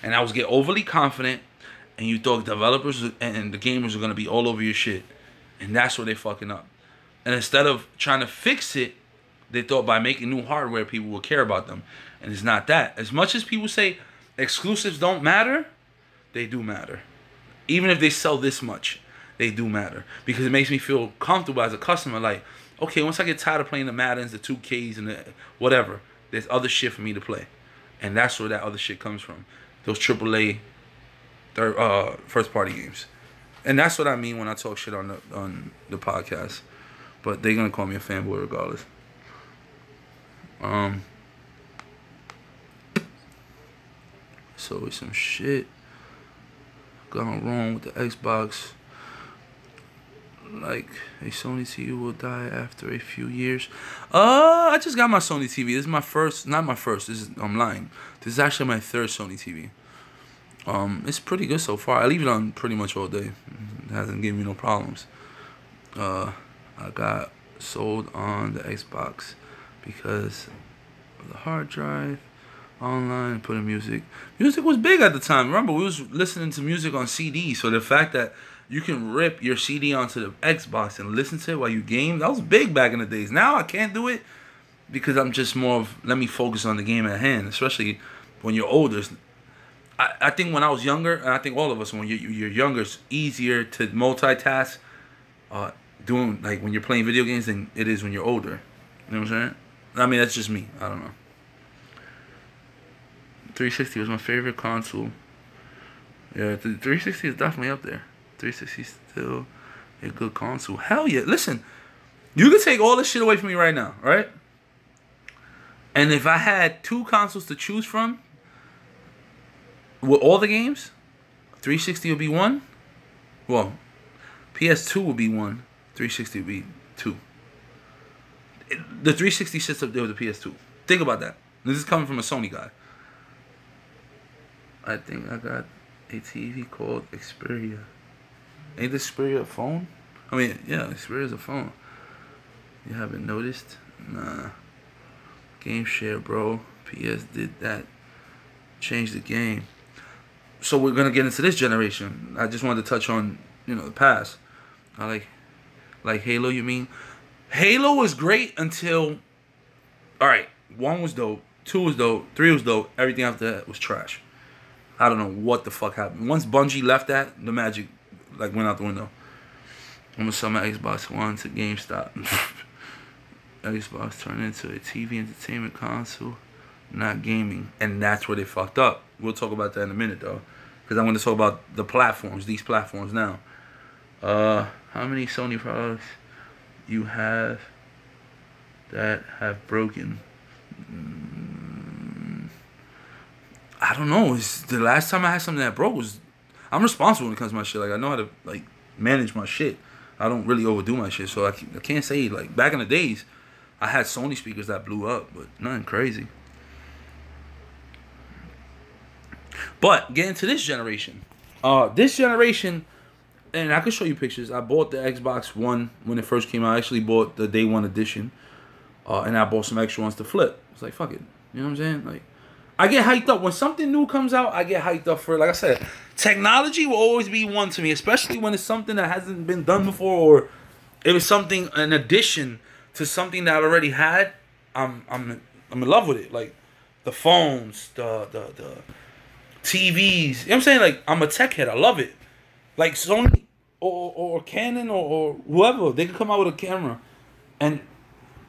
And I was getting overly confident, and you thought developers and the gamers are going to be all over your shit. And that's where they fucking up. And instead of trying to fix it, they thought by making new hardware, people will care about them. And it's not that. As much as people say exclusives don't matter, they do matter. Even if they sell this much, they do matter. Because it makes me feel comfortable as a customer. Like, okay, once I get tired of playing the Maddens, the 2Ks, and the whatever, there's other shit for me to play. And that's where that other shit comes from. Those AAA first-party games. And that's what I mean when I talk shit on the podcast. But they're going to call me a fanboy regardless. So some shit gone wrong with the Xbox. Like, a Sony TV will die after a few years. I just got my Sony TV. This is my first, not my first. I'm lying. This is actually my third Sony TV. It's pretty good so far. I leave it on pretty much all day. It hasn't given me no problems. I got sold on the Xbox because of the hard drive, online, putting music. Music was big at the time. Remember, we was listening to music on CD. So the fact that you can rip your CD onto the Xbox and listen to it while you game, that was big back in the days. Now I can't do it because I'm just more of, let me focus on the game at hand, especially when you're older. I think when I was younger, and I think all of us, when you're younger, it's easier to multitask doing, like, when you're playing video games than it is when you're older. You know what I'm saying? I mean, that's just me. I don't know. 360 was my favorite console. Yeah, the 360 is definitely up there. 360 is still a good console. Hell yeah. Listen, you can take all this shit away from me right now, right? And if I had 2 consoles to choose from, with all the games, 360 would be 1. Well, PS2 would be 1. 360 would be 2. The 360 sits up there with the PS2. Think about that. This is coming from a Sony guy. I think I got a TV called Xperia. Ain't the Xperia a phone? I mean, yeah, Xperia's a phone. You haven't noticed? Nah. Game share, bro. PS did that. Changed the game. So we're gonna get into this generation. I just wanted to touch on, the past. I like Halo, you mean? Halo was great until, alright, 1 was dope, 2 was dope, 3 was dope, everything after that was trash. I don't know what the fuck happened. Once Bungie left that, the magic went out the window. I'm gonna sell my Xbox One to GameStop. Xbox turned into a TV entertainment console, not gaming. And that's where they fucked up. We'll talk about that in a minute, though. Because I'm going to talk about the platforms, these platforms now. How many Sony products you have that have broken? I don't know. It's the last time I had something that broke was... I'm responsible when it comes to my shit. Like, I know how to, manage my shit. I don't really overdo my shit. So I can't say, back in the days, I had Sony speakers that blew up, but nothing crazy. But getting to this generation. This generation, and I can show you pictures. I bought the Xbox One when it first came out. I actually bought the day 1 edition. And I bought some extra ones to flip. It's like, fuck it. You know what I'm saying? I get hyped up. When something new comes out, I get hyped up for it. Like I said, technology will always be one to me, especially when it's something that hasn't been done before, or it was something, an addition to something that I already had. I'm in love with it. Like the phones, the TVs. You know what I'm saying? I'm a tech head. I love it. Like Sony or Canon or whoever, they can come out with a camera, and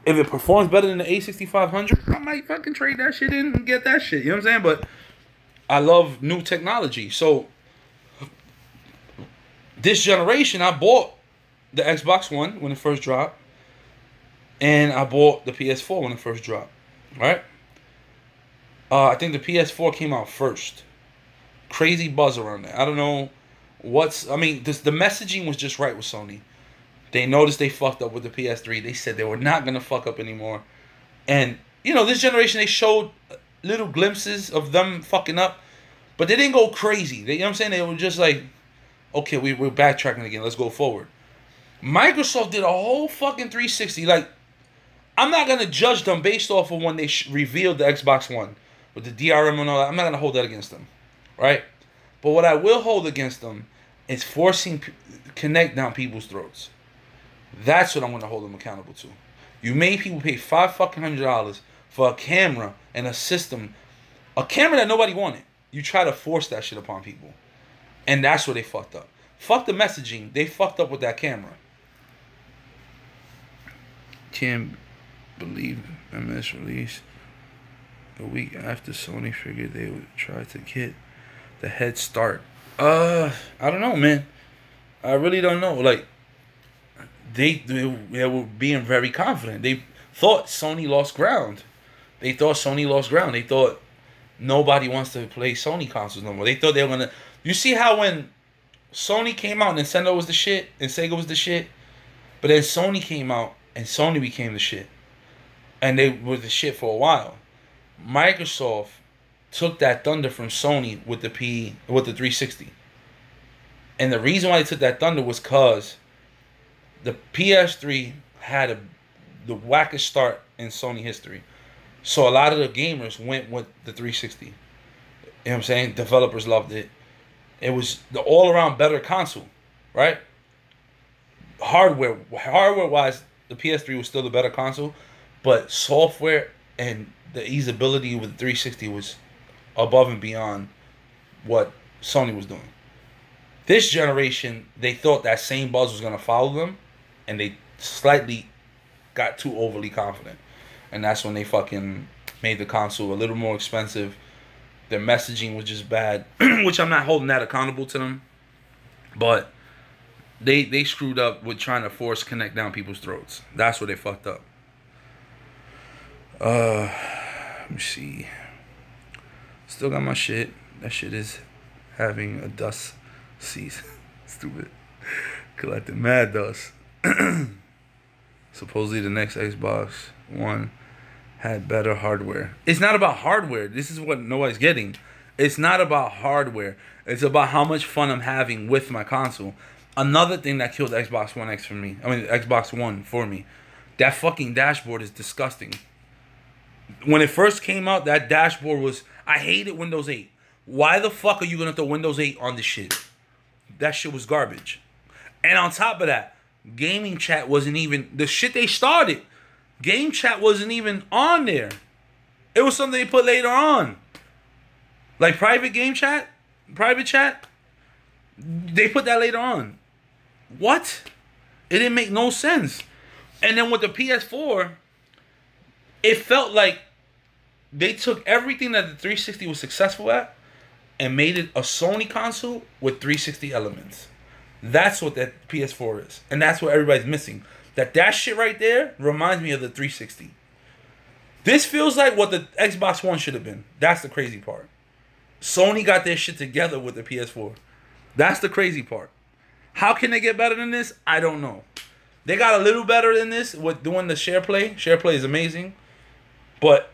if it performs better than the A6500, I might fucking trade that shit in and get that shit. You know what I'm saying? But I love new technology. So this generation, I bought the Xbox One when it first dropped, and I bought the PS4 when it first dropped. Right? I think the PS4 came out first. Crazy buzz around that. I don't know the messaging was just right with Sony. They noticed they fucked up with the PS3. They said they were not going to fuck up anymore. And, this generation, they showed little glimpses of them fucking up. But they didn't go crazy. You know what I'm saying? They were just like, okay, we're backtracking again. Let's go forward. Microsoft did a whole fucking 360. I'm not going to judge them based off of when they revealed the Xbox One. With the DRM and all that. I'm not going to hold that against them. Right? But what I will hold against them is forcing Kinect down people's throats. That's what I'm going to hold them accountable to. You made people pay $500 for a camera and a system. A camera that nobody wanted. You try to force that shit upon people. And that's where they fucked up. Fuck the messaging. They fucked up with that camera. Can't believe MS released a week after Sony figured they would try to get the head start. I don't know, man. I really don't know. They were being very confident. They thought Sony lost ground. They thought nobody wants to play Sony consoles no more. They thought they were going to... You see how when Sony came out, Nintendo was the shit and Sega was the shit? But then Sony came out and Sony became the shit. And they were the shit for a while. Microsoft took that thunder from Sony with the 360. And the reason why they took that thunder was because the PS3 had the wackest start in Sony history. So a lot of the gamers went with the 360. You know what I'm saying? Developers loved it. It was the all-around better console, right? Hardware-wise, the PS3 was still the better console, but software and the easeability with the 360 was above and beyond what Sony was doing. This generation, they thought that same buzz was gonna follow them, and they slightly got too overly confident, and that's when they fucking made the console a little more expensive. Their messaging was just bad, which I'm not holding that accountable to them, but they screwed up with trying to force connect down people's throats. That's where they fucked up. Let me see. Still got my shit. That shit is having a dust cease. Stupid. Collecting mad dust. Supposedly the next Xbox One had better hardware. It's not about hardware. This is what nobody's getting. It's not about hardware. It's about how much fun I'm having with my console. Another thing that killed Xbox One X for me. I mean, Xbox One for me. That fucking dashboard is disgusting. When it first came out, that dashboard was... I hated Windows 8. Why the fuck are you going to throw Windows 8 on this shit? That shit was garbage. And on top of that, gaming chat wasn't even... The shit they started, game chat wasn't even on there. It was something they put later on. Like private game chat, private chat, they put that later on. What? It didn't make no sense. And then with the PS4, it felt like they took everything that the 360 was successful at and made it a Sony console with 360 elements. That's what that PS4 is. And that's what everybody's missing. That shit right there reminds me of the 360. This feels like what the Xbox One should have been. That's the crazy part. Sony got their shit together with the PS4. That's the crazy part. How can they get better than this? I don't know. They got a little better than this with doing the share play. Share play is amazing. But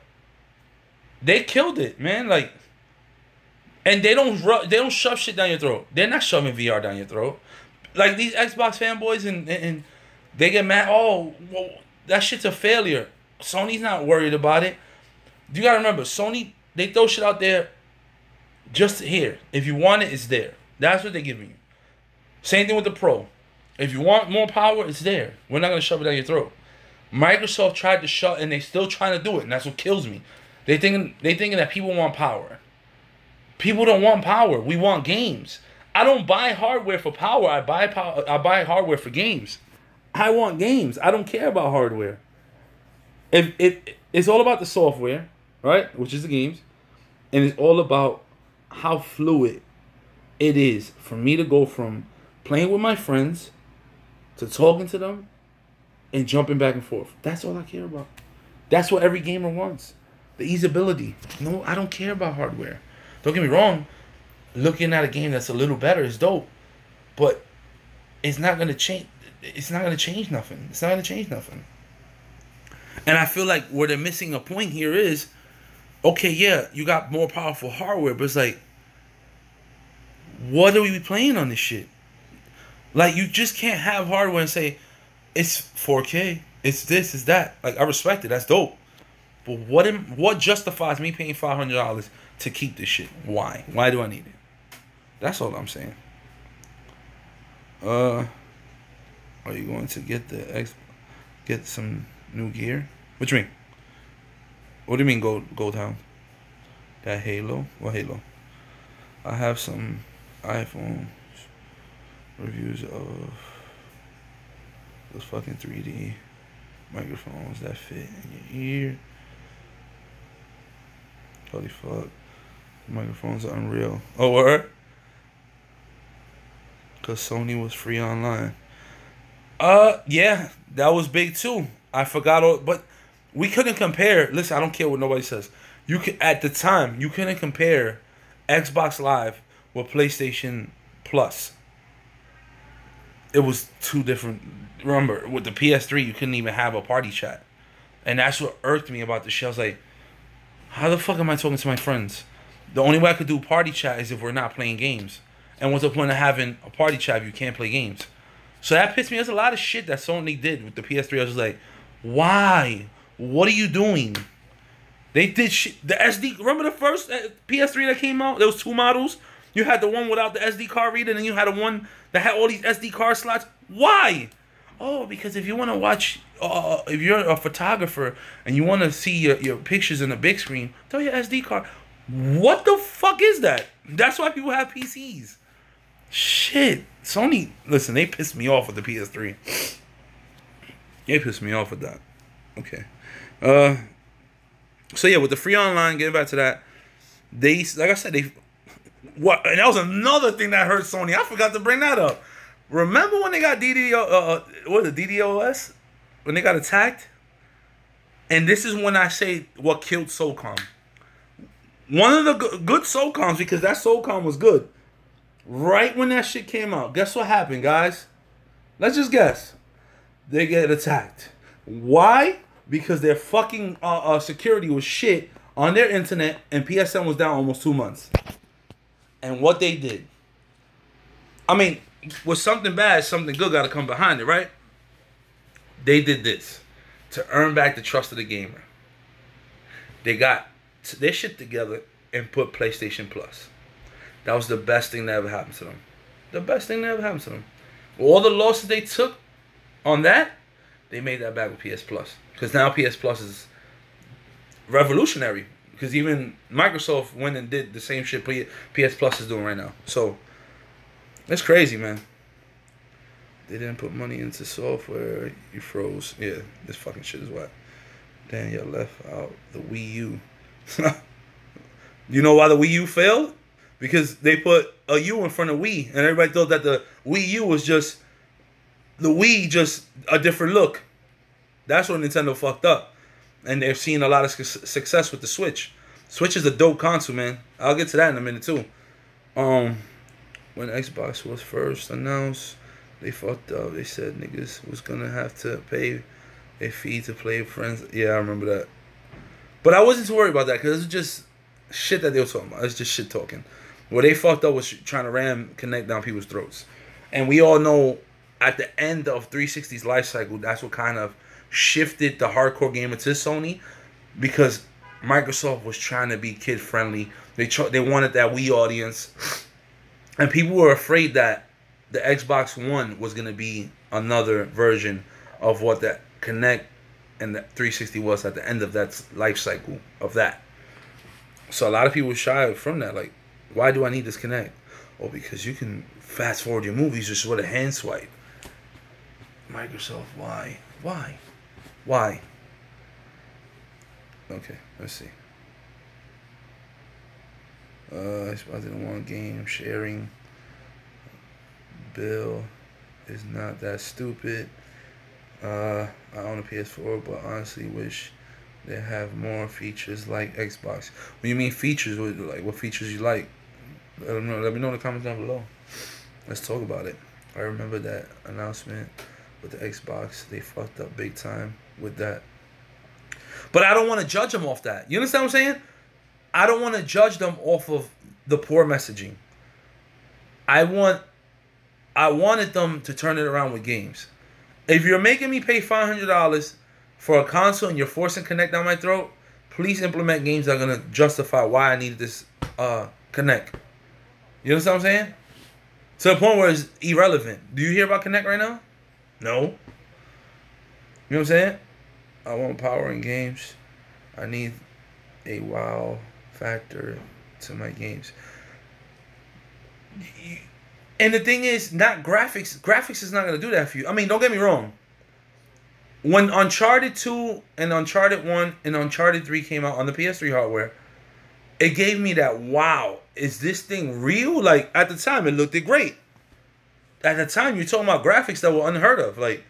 they killed it, man. Like, and they don't shove shit down your throat. They're not shoving VR down your throat. Like these Xbox fanboys and they get mad. Oh, well, that shit's a failure. Sony's not worried about it. You gotta remember, Sony, they throw shit out there just here. If you want it, it's there. That's what they're giving you. Same thing with the Pro. If you want more power, it's there. We're not gonna shove it down your throat. Microsoft tried to shove, and they still trying to do it, and that's what kills me. They thinking that people want power. People don't want power. We want games. I don't buy hardware for power. I buy hardware for games. I want games. I don't care about hardware. If it's all about the software, right? Which is the games, and it's all about how fluid it is for me to go from playing with my friends to talking to them and jumping back and forth. That's all I care about. That's what every gamer wants. The easeability. No, I don't care about hardware. Don't get me wrong. Looking at a game that's a little better is dope. But it's not going to change. It's not going to change nothing. It's not going to change nothing. And I feel like where they're missing a point here is, okay, yeah, you got more powerful hardware, but it's like, what are we playing on this shit? Like, you just can't have hardware and say, it's 4K, it's this, it's that. Like, I respect it, that's dope. But what justifies me paying $500 to keep this shit? Why? Why do I need it? That's all I'm saying. Are you going to get some new gear? What you mean? What do you mean gold hound? That Halo? What Halo? I have some iPhones reviews of those fucking 3D microphones that fit in your ear. Holy fuck. Microphones are unreal. Oh, what? Because Sony was free online. Yeah, that was big too. I forgot all, but we couldn't compare. Listen, I don't care what nobody says. You could, at the time, you couldn't compare Xbox Live with PlayStation Plus. It was two different. Remember, with the PS3, you couldn't even have a party chat, and that's what irked me about the shit. I was like, how the fuck am I talking to my friends? The only way I could do party chat is if we're not playing games. And what's the point of having a party chat if you can't play games? So that pissed me. There's a lot of shit that Sony did with the PS3. I was like, why? What are you doing? They did shit. The SD. Remember the first PS3 that came out? There was two models. You had the one without the SD card reader, and then you had the one that had all these SD card slots. Why? Oh, because if you want to watch, if you're a photographer and you want to see your pictures in the big screen, throw your SD card. What the fuck is that? That's why people have PCs. Shit. Sony, listen, they pissed me off with the PS3. They pissed me off with that. Okay. So yeah, with the free online, getting back to that, they, like I said, they, what, and that was another thing that hurt Sony. I forgot to bring that up. Remember when they got DDoS? When they got attacked? And this is when I say what killed SOCOM. One of the good SOCOMs, because that SOCOM was good. Right when that shit came out, guess what happened, guys? Let's just guess. They get attacked. Why? Because their fucking security was shit on their internet, and PSN was down almost 2 months. And what they did, I mean, with something bad, something good got to come behind it, right? They did this to earn back the trust of the gamer. They got their shit together and put PlayStation Plus. That was the best thing that ever happened to them. The best thing that ever happened to them. All the losses they took on that, they made that back with PS Plus. Because now PS Plus is revolutionary. Because even Microsoft went and did the same shit PS Plus is doing right now. So, it's crazy, man. They didn't put money into software. You froze. Yeah, this fucking shit is whack. Then you left out the Wii U. You know why the Wii U failed? Because they put a U in front of Wii. And everybody thought that the Wii U was just the Wii, just a different look. That's what Nintendo fucked up. And they're seeing a lot of success with the Switch. Switch is a dope console, man. I'll get to that in a minute, too. When Xbox was first announced, they fucked up. They said niggas was gonna have to pay a fee to play with friends. Yeah, I remember that. But I wasn't too worried about that because it's just shit that they were talking about. It's just shit talking. What they fucked up was trying to ram Connect down people's throats. And we all know at the end of 360's life cycle, that's what kind of shifted the hardcore gamer to Sony, because Microsoft was trying to be kid friendly. They wanted that Wii audience, and people were afraid that the Xbox One was gonna be another version of what that Connect and the 360 was at the end of that life cycle of that. So a lot of people were shy from that. Like, why do I need this Connect? Oh, because you can fast forward your movies just with a hand swipe. Microsoft, why? Why? Why? Okay, let's see. I didn't want game sharing. Bill is not that stupid. I own a PS4, but honestly wish they have more features like Xbox. When you mean features, what features you like? Let me know in the comments down below. Let's talk about it. I remember that announcement with the Xbox. They fucked up big time with that. But I don't want to judge them off that. You understand what I'm saying? I don't want to judge them off of the poor messaging. I wanted them to turn it around with games. If you're making me pay $500 for a console and you're forcing Connect down my throat, please implement games that are going to justify why I needed this Connect. You understand what I'm saying? To the point where it's irrelevant. Do you hear about Connect right now? No. You know what I'm saying? I want power in games. I need a wow factor to my games. And the thing is, not graphics. Graphics is not going to do that for you. I mean, don't get me wrong. When Uncharted 2 and Uncharted 1 and Uncharted 3 came out on the PS3 hardware, it gave me that, wow, is this thing real? Like, at the time, it looked great. At the time, you're talking about graphics that were unheard of. Like,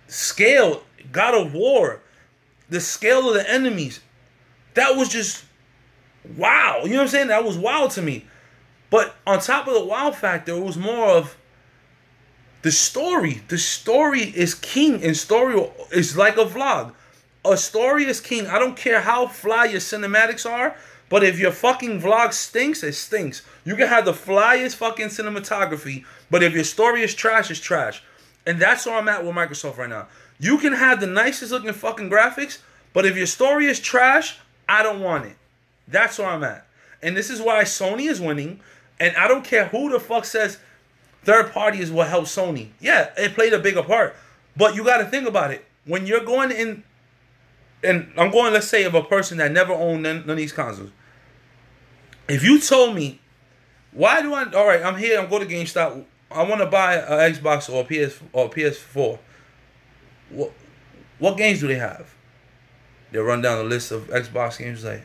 scale, God of War, the scale of the enemies. That was just, wow. You know what I'm saying? That was wow to me. But on top of the wow factor, it was more of the story. The story is king, and story is like a vlog. A story is king. I don't care how fly your cinematics are, but if your fucking vlog stinks, it stinks. You can have the flyest fucking cinematography, but if your story is trash, it's trash. And that's where I'm at with Microsoft right now. You can have the nicest looking fucking graphics, but if your story is trash, I don't want it. That's where I'm at. And this is why Sony is winning. And I don't care who the fuck says third party is what helped Sony. Yeah, it played a bigger part. But you got to think about it. When you're going in, and I'm going, let's say, of a person that never owned none of these consoles. If you told me, why do I? All right, I'm here. I'm going to GameStop. I want to buy an Xbox or a PS4. What games do they have? They run down the list of Xbox games. Like,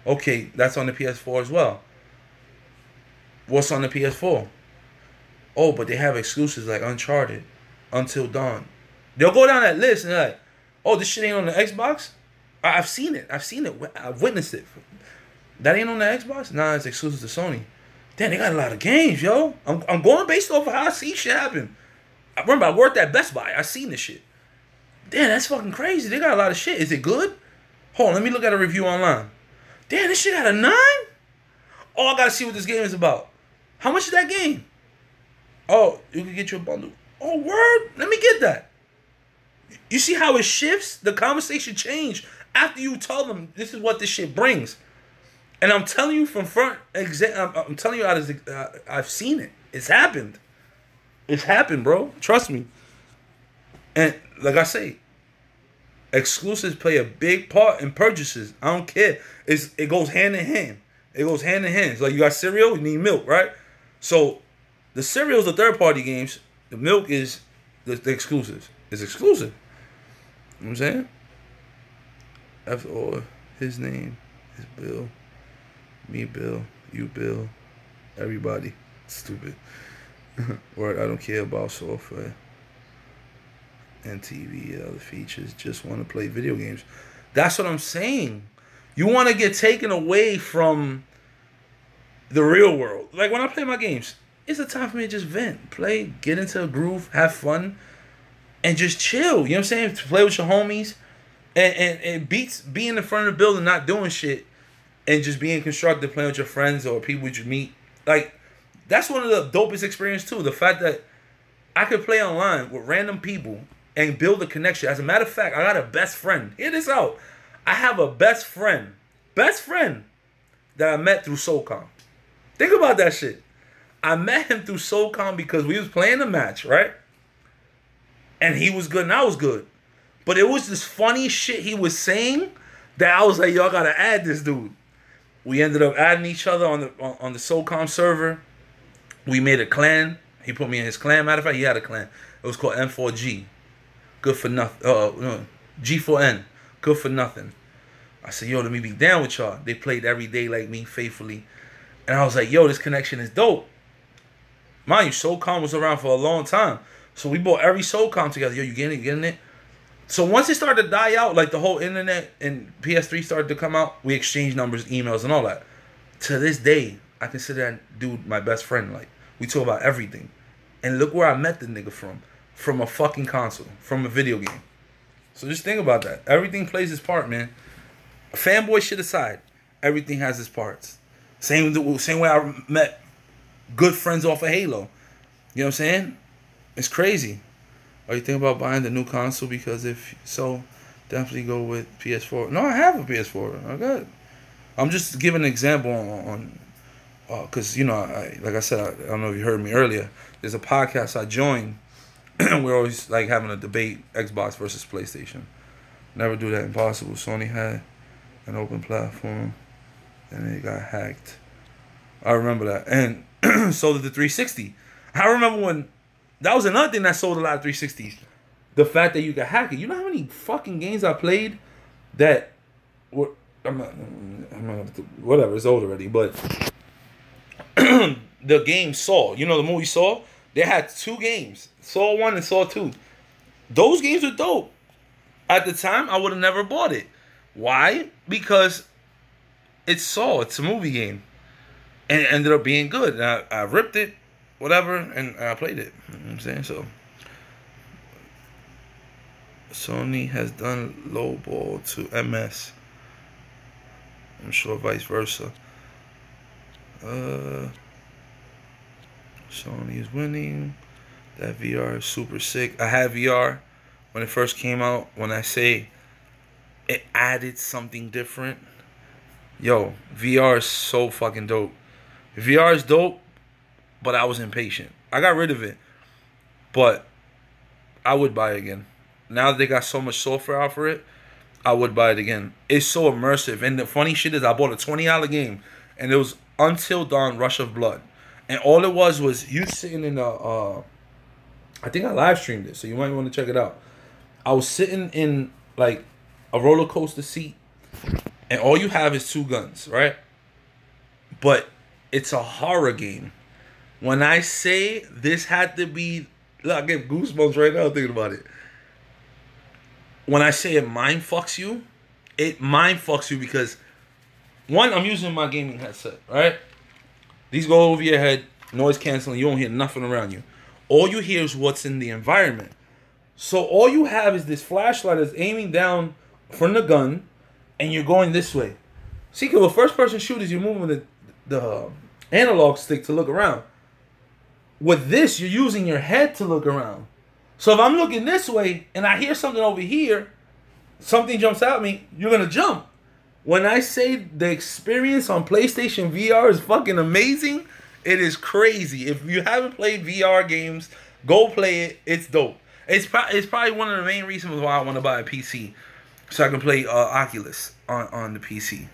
okay, that's on the PS4 as well. What's on the PS4? Oh, but they have exclusives like Uncharted, Until Dawn. They'll go down that list and they're like, oh, this shit ain't on the Xbox? I've seen it. I've witnessed it. That ain't on the Xbox? Nah, it's exclusive to Sony. Damn, they got a lot of games, yo. I'm going based off of how I see shit happen. I remember I worked at Best Buy. I seen this shit. Damn, that's fucking crazy. They got a lot of shit. Is it good? Hold on, let me look at a review online. Damn, this shit got a 9? Oh, I gotta see what this game is about. How much is that game? Oh, you can get you a bundle. Oh, word? Let me get that. You see how it shifts? The conversation change after you tell them this is what this shit brings. And I'm telling you from front, I'm telling you I've seen it. It's happened. It's happened, bro. Trust me. And like I say, exclusives play a big part in purchases. I don't care. It goes hand in hand. It goes hand in hand. It's like you got cereal, you need milk, right? So the cereal is the third party games. The milk is the exclusives. It's exclusive. You know what I'm saying? After all, his name is Bill. Me, Bill. You, Bill. Everybody. Stupid. Word, I don't care about software and TV, other features. Just want to play video games. That's what I'm saying. You want to get taken away from the real world. Like when I play my games, it's a time for me to just vent, play, get into a groove, have fun, and just chill. You know what I'm saying? To play with your homies. And it beats being in front of the building, not doing shit, and just being constructive, playing with your friends or people you meet. Like, that's one of the dopest experiences too. The fact that I could play online with random people and build a connection. As a matter of fact, I got a best friend. Hear this out. I have a best friend that I met through SOCOM. Think about that shit. I met him through SOCOM because we was playing a match, right? And he was good and I was good. But it was this funny shit he was saying that I was like, yo, I gotta add this dude. We ended up adding each other on the SOCOM server. We made a clan. He put me in his clan. Matter of fact, he had a clan. It was called M4G. Good for nothing. No, G4N. Good for nothing. I said, yo, let me be down with y'all. They played every day like me, faithfully. And I was like, yo, this connection is dope. Mind you, SOCOM was around for a long time. So we bought every SOCOM together. Yo, you getting it? You getting it? So once it started to die out, like the whole internet and PS3 started to come out, we exchanged numbers, emails, and all that. To this day, I consider that dude my best friend. Like, we talk about everything. And look where I met the nigga from. From a fucking console. From a video game. So just think about that. Everything plays its part, man. Fanboy shit aside, everything has its parts. Same way I met good friends off of Halo. You know what I'm saying? It's crazy. Are you thinking about buying the new console? Because if so, definitely go with PS4. No, I have a PS4. I got it. I'm just giving an example on because, you know, like I said, I don't know if you heard me earlier. There's a podcast I joined. We're always like having a debate, Xbox versus PlayStation. Never do that. Impossible. Sony had an open platform and it got hacked. I remember that. And so did the 360. I remember when that was another thing that sold a lot of 360s. The fact that you could hack it. You know how many fucking games I played that were, I'm not whatever, it's old already, but the game Saw, you know the movie Saw? They had 2 games, Saw 1 and Saw 2. Those games were dope. At the time, I would have never bought it. Why? Because it's Saw, it's a movie game. And it ended up being good. And I ripped it, whatever, and I played it. You know what I'm saying? So Sony has done lowball to MS. I'm sure vice versa. Sony is winning. That VR is super sick. I had VR when it first came out. When I say it added something different, yo, VR is so fucking dope. VR is dope, but I was impatient. I got rid of it, but I would buy it again. Now that they got so much software out for it, I would buy it again. It's so immersive. And the funny shit is I bought a $20 game, and it was Until Dawn Rush of Blood. And all it was you sitting in a, I think I live streamed it, so you might want to check it out. I was sitting in like a roller coaster seat, and all you have is 2 guns, right? But it's a horror game. When I say this had to be, look, I get goosebumps right now thinking about it. When I say it mind fucks you because, one, I'm using my gaming headset, right? These go over your head, noise canceling, you don't hear nothing around you. All you hear is what's in the environment. So all you have is this flashlight that's aiming down from the gun, and you're going this way. See, because with first-person shooters, you're moving the analog stick to look around. With this, you're using your head to look around. So if I'm looking this way, and I hear something over here, something jumps at me, you're going to jump. When I say the experience on PlayStation VR is fucking amazing, it is crazy. If you haven't played VR games, go play it. It's dope. It's probably one of the main reasons why I want to buy a PC, so I can play Oculus on the PC.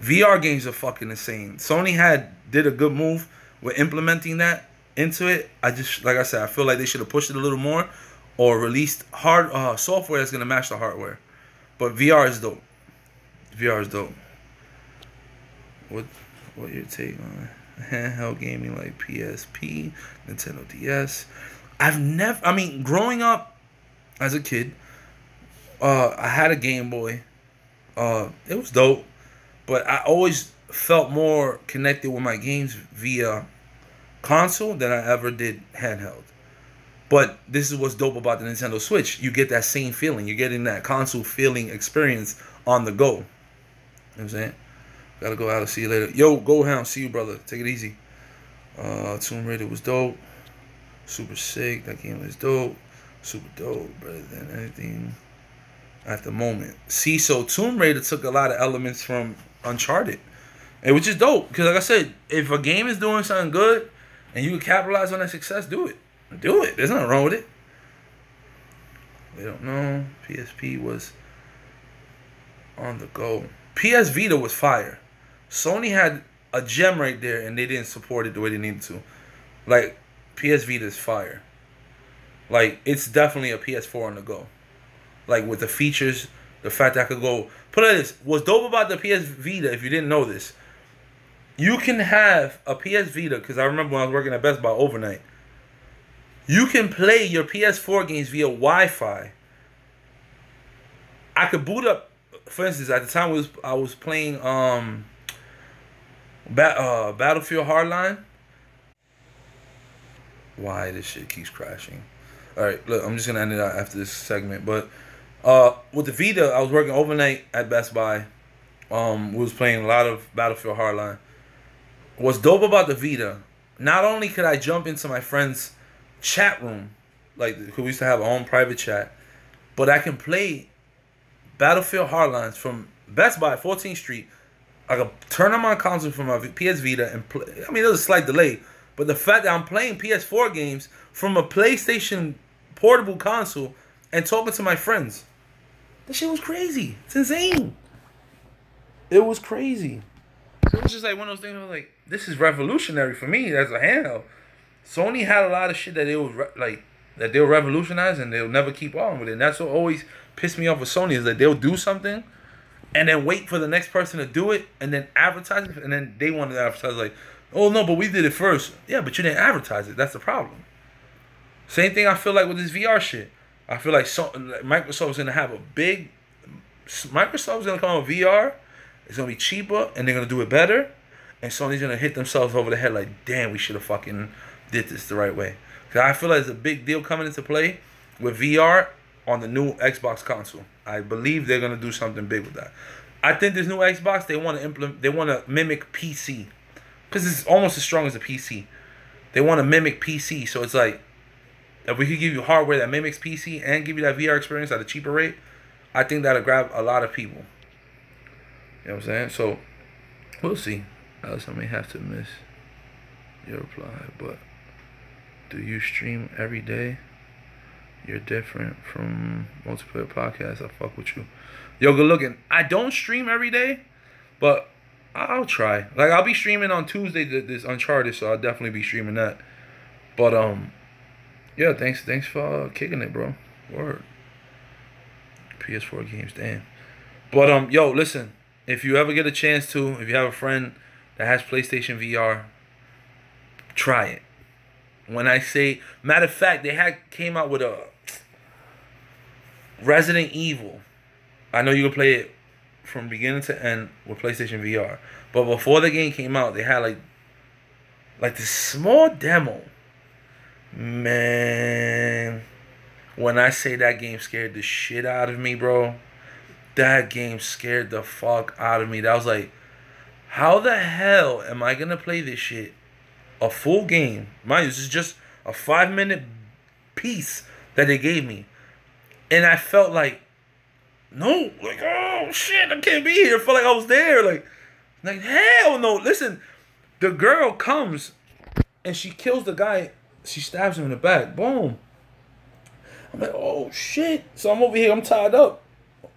VR games are fucking insane. Sony did a good move with implementing that into it. Like I said, I feel like they should have pushed it a little more, or released software that's gonna match the hardware. But VR is dope. VR is dope. What your take on handheld gaming like PSP, Nintendo DS? Growing up as a kid, I had a Game Boy. It was dope, but I always felt more connected with my games via console than I ever did handheld. But this is what's dope about the Nintendo Switch. You get that same feeling. You're getting that console feeling experience on the go. You know what I'm saying? Gotta go out and see you later. Yo, go hound. See you, brother. Take it easy. Tomb Raider was dope. Super sick. That game was dope. Super dope. Better than anything at the moment. See, so Tomb Raider took a lot of elements from Uncharted. And which is dope. Because like I said, if a game is doing something good and you can capitalize on that success, do it. Do it. There's nothing wrong with it. They don't know. PSP was on the go. PS Vita was fire. Sony had a gem right there, and they didn't support it the way they needed to. Like, PS Vita is fire. Like, it's definitely a PS4 on the go. Like, with the features, the fact that I could go... Put it like this. What's dope about the PS Vita, if you didn't know this, you can have a PS Vita, because I remember when I was working at Best Buy overnight, you can play your PS4 games via Wi-Fi. I could boot up, for instance, at the time I was playing Battlefield Hardline. Why this shit keeps crashing? Alright, look, I'm just gonna end it out after this segment. But with the Vita, I was working overnight at Best Buy. We was playing a lot of Battlefield Hardline. What's dope about the Vita, not only could I jump into my friend's chat room, like we used to have our own private chat, but I can play Battlefield Hardlines from Best Buy, 14th Street. I could turn on my console from my PS Vita and play. I mean, there's a slight delay, but the fact that I'm playing PS4 games from a PlayStation portable console and talking to my friends, that shit was crazy. It's insane. It was crazy. So it was just like one of those things where like, this is revolutionary for me as a handheld. Sony had a lot of shit that they'll revolutionize and they'll never keep on with it. And that's what always pissed me off with Sony, is that they'll do something and then wait for the next person to do it and then advertise it, and then they want to advertise like, oh no, but we did it first. Yeah, but you didn't advertise it. That's the problem. Same thing I feel like with this VR shit. I feel like Microsoft's gonna have Microsoft's gonna come out with VR. It's gonna be cheaper and they're gonna do it better. And Sony's gonna hit themselves over the head like, damn, we should have fucking did this the right way. Cause I feel like there's a big deal coming into play with VR on the new Xbox console. I believe they're gonna do something big with that. I think this new Xbox, they want to mimic PC, cause it's almost as strong as a PC. They want to mimic PC, so it's like, if we could give you hardware that mimics PC and give you that VR experience at a cheaper rate, I think that'll grab a lot of people. You know what I'm saying? So we'll see. Else I may have to miss your reply, but do you stream every day? You're different from multiplayer podcasts. I fuck with you. Yo, good looking. I don't stream every day, but I'll try. Like I'll be streaming on Tuesday this Uncharted, so I'll definitely be streaming that. But yeah, thanks for kicking it, bro. Word. PS4 games, damn. But yo, listen. If you ever get a chance to, if you have a friend that has PlayStation VR, try it. When I say, matter of fact, they came out with a Resident Evil. I know you can play it from beginning to end with PlayStation VR. But before the game came out, they had like this small demo. Man, when I say that game scared the shit out of me, bro. That game scared the fuck out of me. That was like, how the hell am I gonna play this shit? A full game. Mind you, this is just a 5-minute piece that they gave me. And I felt like, no, like, oh shit, I can't be here. I felt like I was there. Like hell no. Listen, the girl comes and she kills the guy. She stabs him in the back. Boom. I'm like, oh shit. So I'm over here, I'm tied up.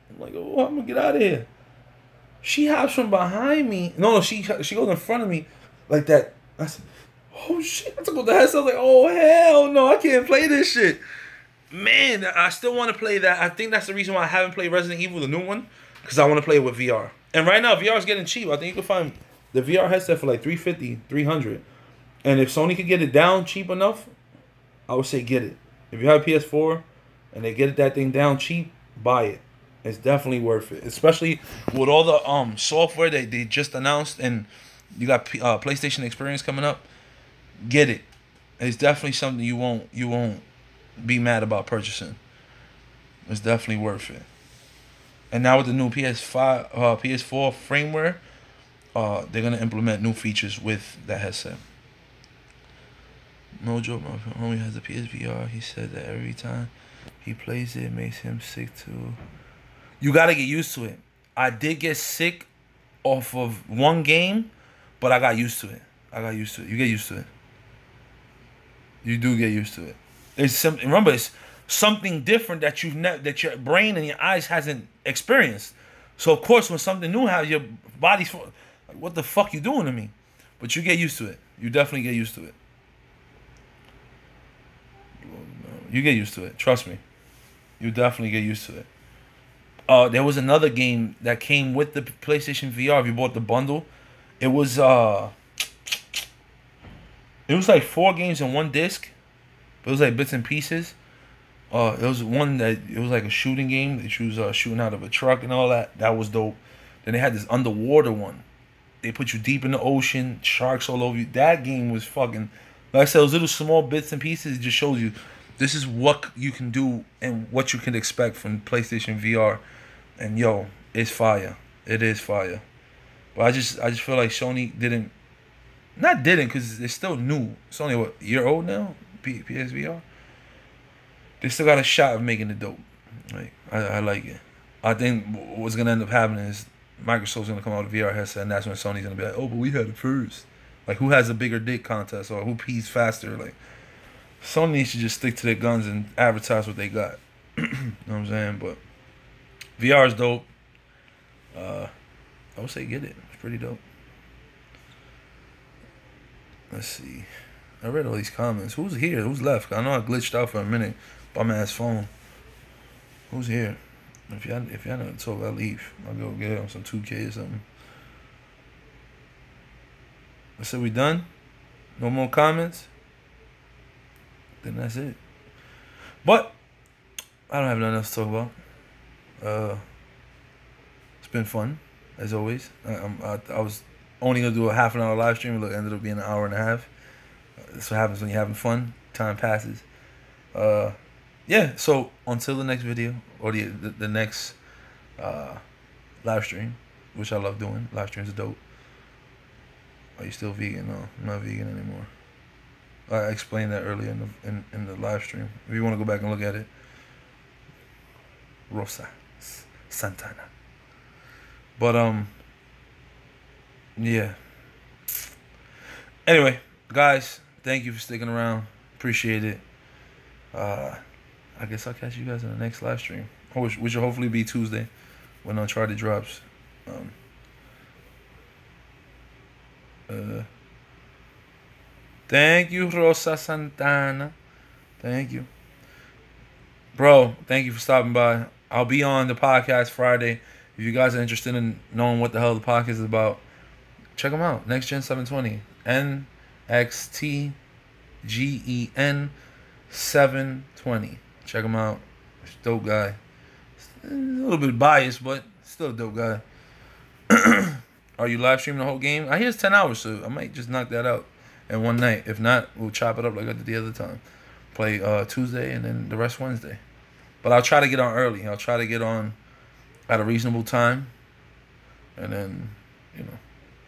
I'm like, oh, I'm gonna get out of here. She hops from behind me. No, she goes in front of me like that. I said, oh shit. I took off the headset. I was like, oh hell no, I can't play this shit. Man, I still want to play that. I think that's the reason why I haven't played Resident Evil, the new one, because I want to play it with VR. And right now, VR is getting cheap. I think you can find the VR headset for like $350, $300. And if Sony could get it down cheap enough, I would say get it. If you have a PS4 and they get that thing down cheap, buy it. It's definitely worth it, especially with all the software that they just announced, and you got PlayStation Experience coming up. Get it. It's definitely something you won't be mad about purchasing. It's definitely worth it. And now with the new PS4 firmware, they're gonna implement new features with that headset. No joke, my homie has a PSVR. He said that every time he plays it makes him sick too. You gotta get used to it. I did get sick off of one game, but I got used to it. You get used to it. You do get used to it. It's something. Remember, it's something different that that your brain and your eyes hasn't experienced. So of course, when something new happens, your body's like, "What the fuck you doing to me?" But you get used to it. You definitely get used to it. You get used to it. Trust me. You definitely get used to it. There was another game that came with the PlayStation VR. If you bought the bundle, it was like 4 games in one disc. It was like bits and pieces. It was one that it was like a shooting game that you was shooting out of a truck and all that. That was dope. Then they had this underwater one. They put you deep in the ocean, sharks all over you. That game was fucking. Like I said, those little small bits and pieces just shows you this is what you can do and what you can expect from PlayStation VR. And yo, it's fire. It is fire. But I just feel like Sony didn't because it's still new. It's only what, a year old now. PSVR. They still got a shot of making it dope. Like I like it. I think what's gonna end up happening is Microsoft's gonna come out with a VR headset, and that's when Sony's gonna be like, oh, but we had it first. Like, who has a bigger dick contest or who pees faster? Like, Sony needs to just stick to their guns and advertise what they got. You know what I'm saying? But VR is dope. I would say get it. It's pretty dope. Let's see. I read all these comments. Who's here? Who's left? I know I glitched out for a minute. Bum ass phone. Who's here? If y'all know to talk, I'll leave. I'll go get on some 2K or something. I said we done? No more comments? Then that's it. But I don't have nothing else to talk about. It's been fun, as always. I was only gonna do a half an hour live stream. Look, it ended up being an hour and a half. That's what happens when you're having fun. Time passes. Yeah, so until the next video, or the next live stream, which I love doing. Live streams are dope. Are you still vegan? No, I'm not vegan anymore. I explained that earlier in the live stream. If you want to go back and look at it. Rosa Santana. But yeah. Anyway, guys, thank you for sticking around. Appreciate it. I guess I'll catch you guys in the next live stream, which will hopefully be Tuesday when Uncharted drops. Thank you, Rosa Santana. Thank you. Bro, thank you for stopping by. I'll be on the podcast Friday. If you guys are interested in knowing what the hell the podcast is about, check them out. Next Gen 720. NXTGEN 720. Check him out. Dope guy. A little bit biased, but still a dope guy. Are you live streaming the whole game? I hear it's 10 hours, so I might just knock that out in one night. If not, we'll chop it up like I did the other time. Play Tuesday and then the rest Wednesday. But I'll try to get on early. I'll try to get on at a reasonable time. And then,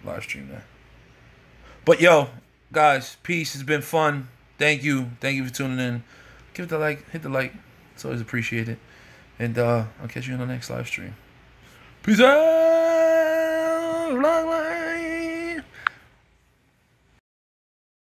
live stream that. But yo, guys, peace. It's been fun. Thank you. Thank you for tuning in. Give it the like. Hit the like. It's always appreciated. And I'll catch you in the next live stream. Peace out. Long life.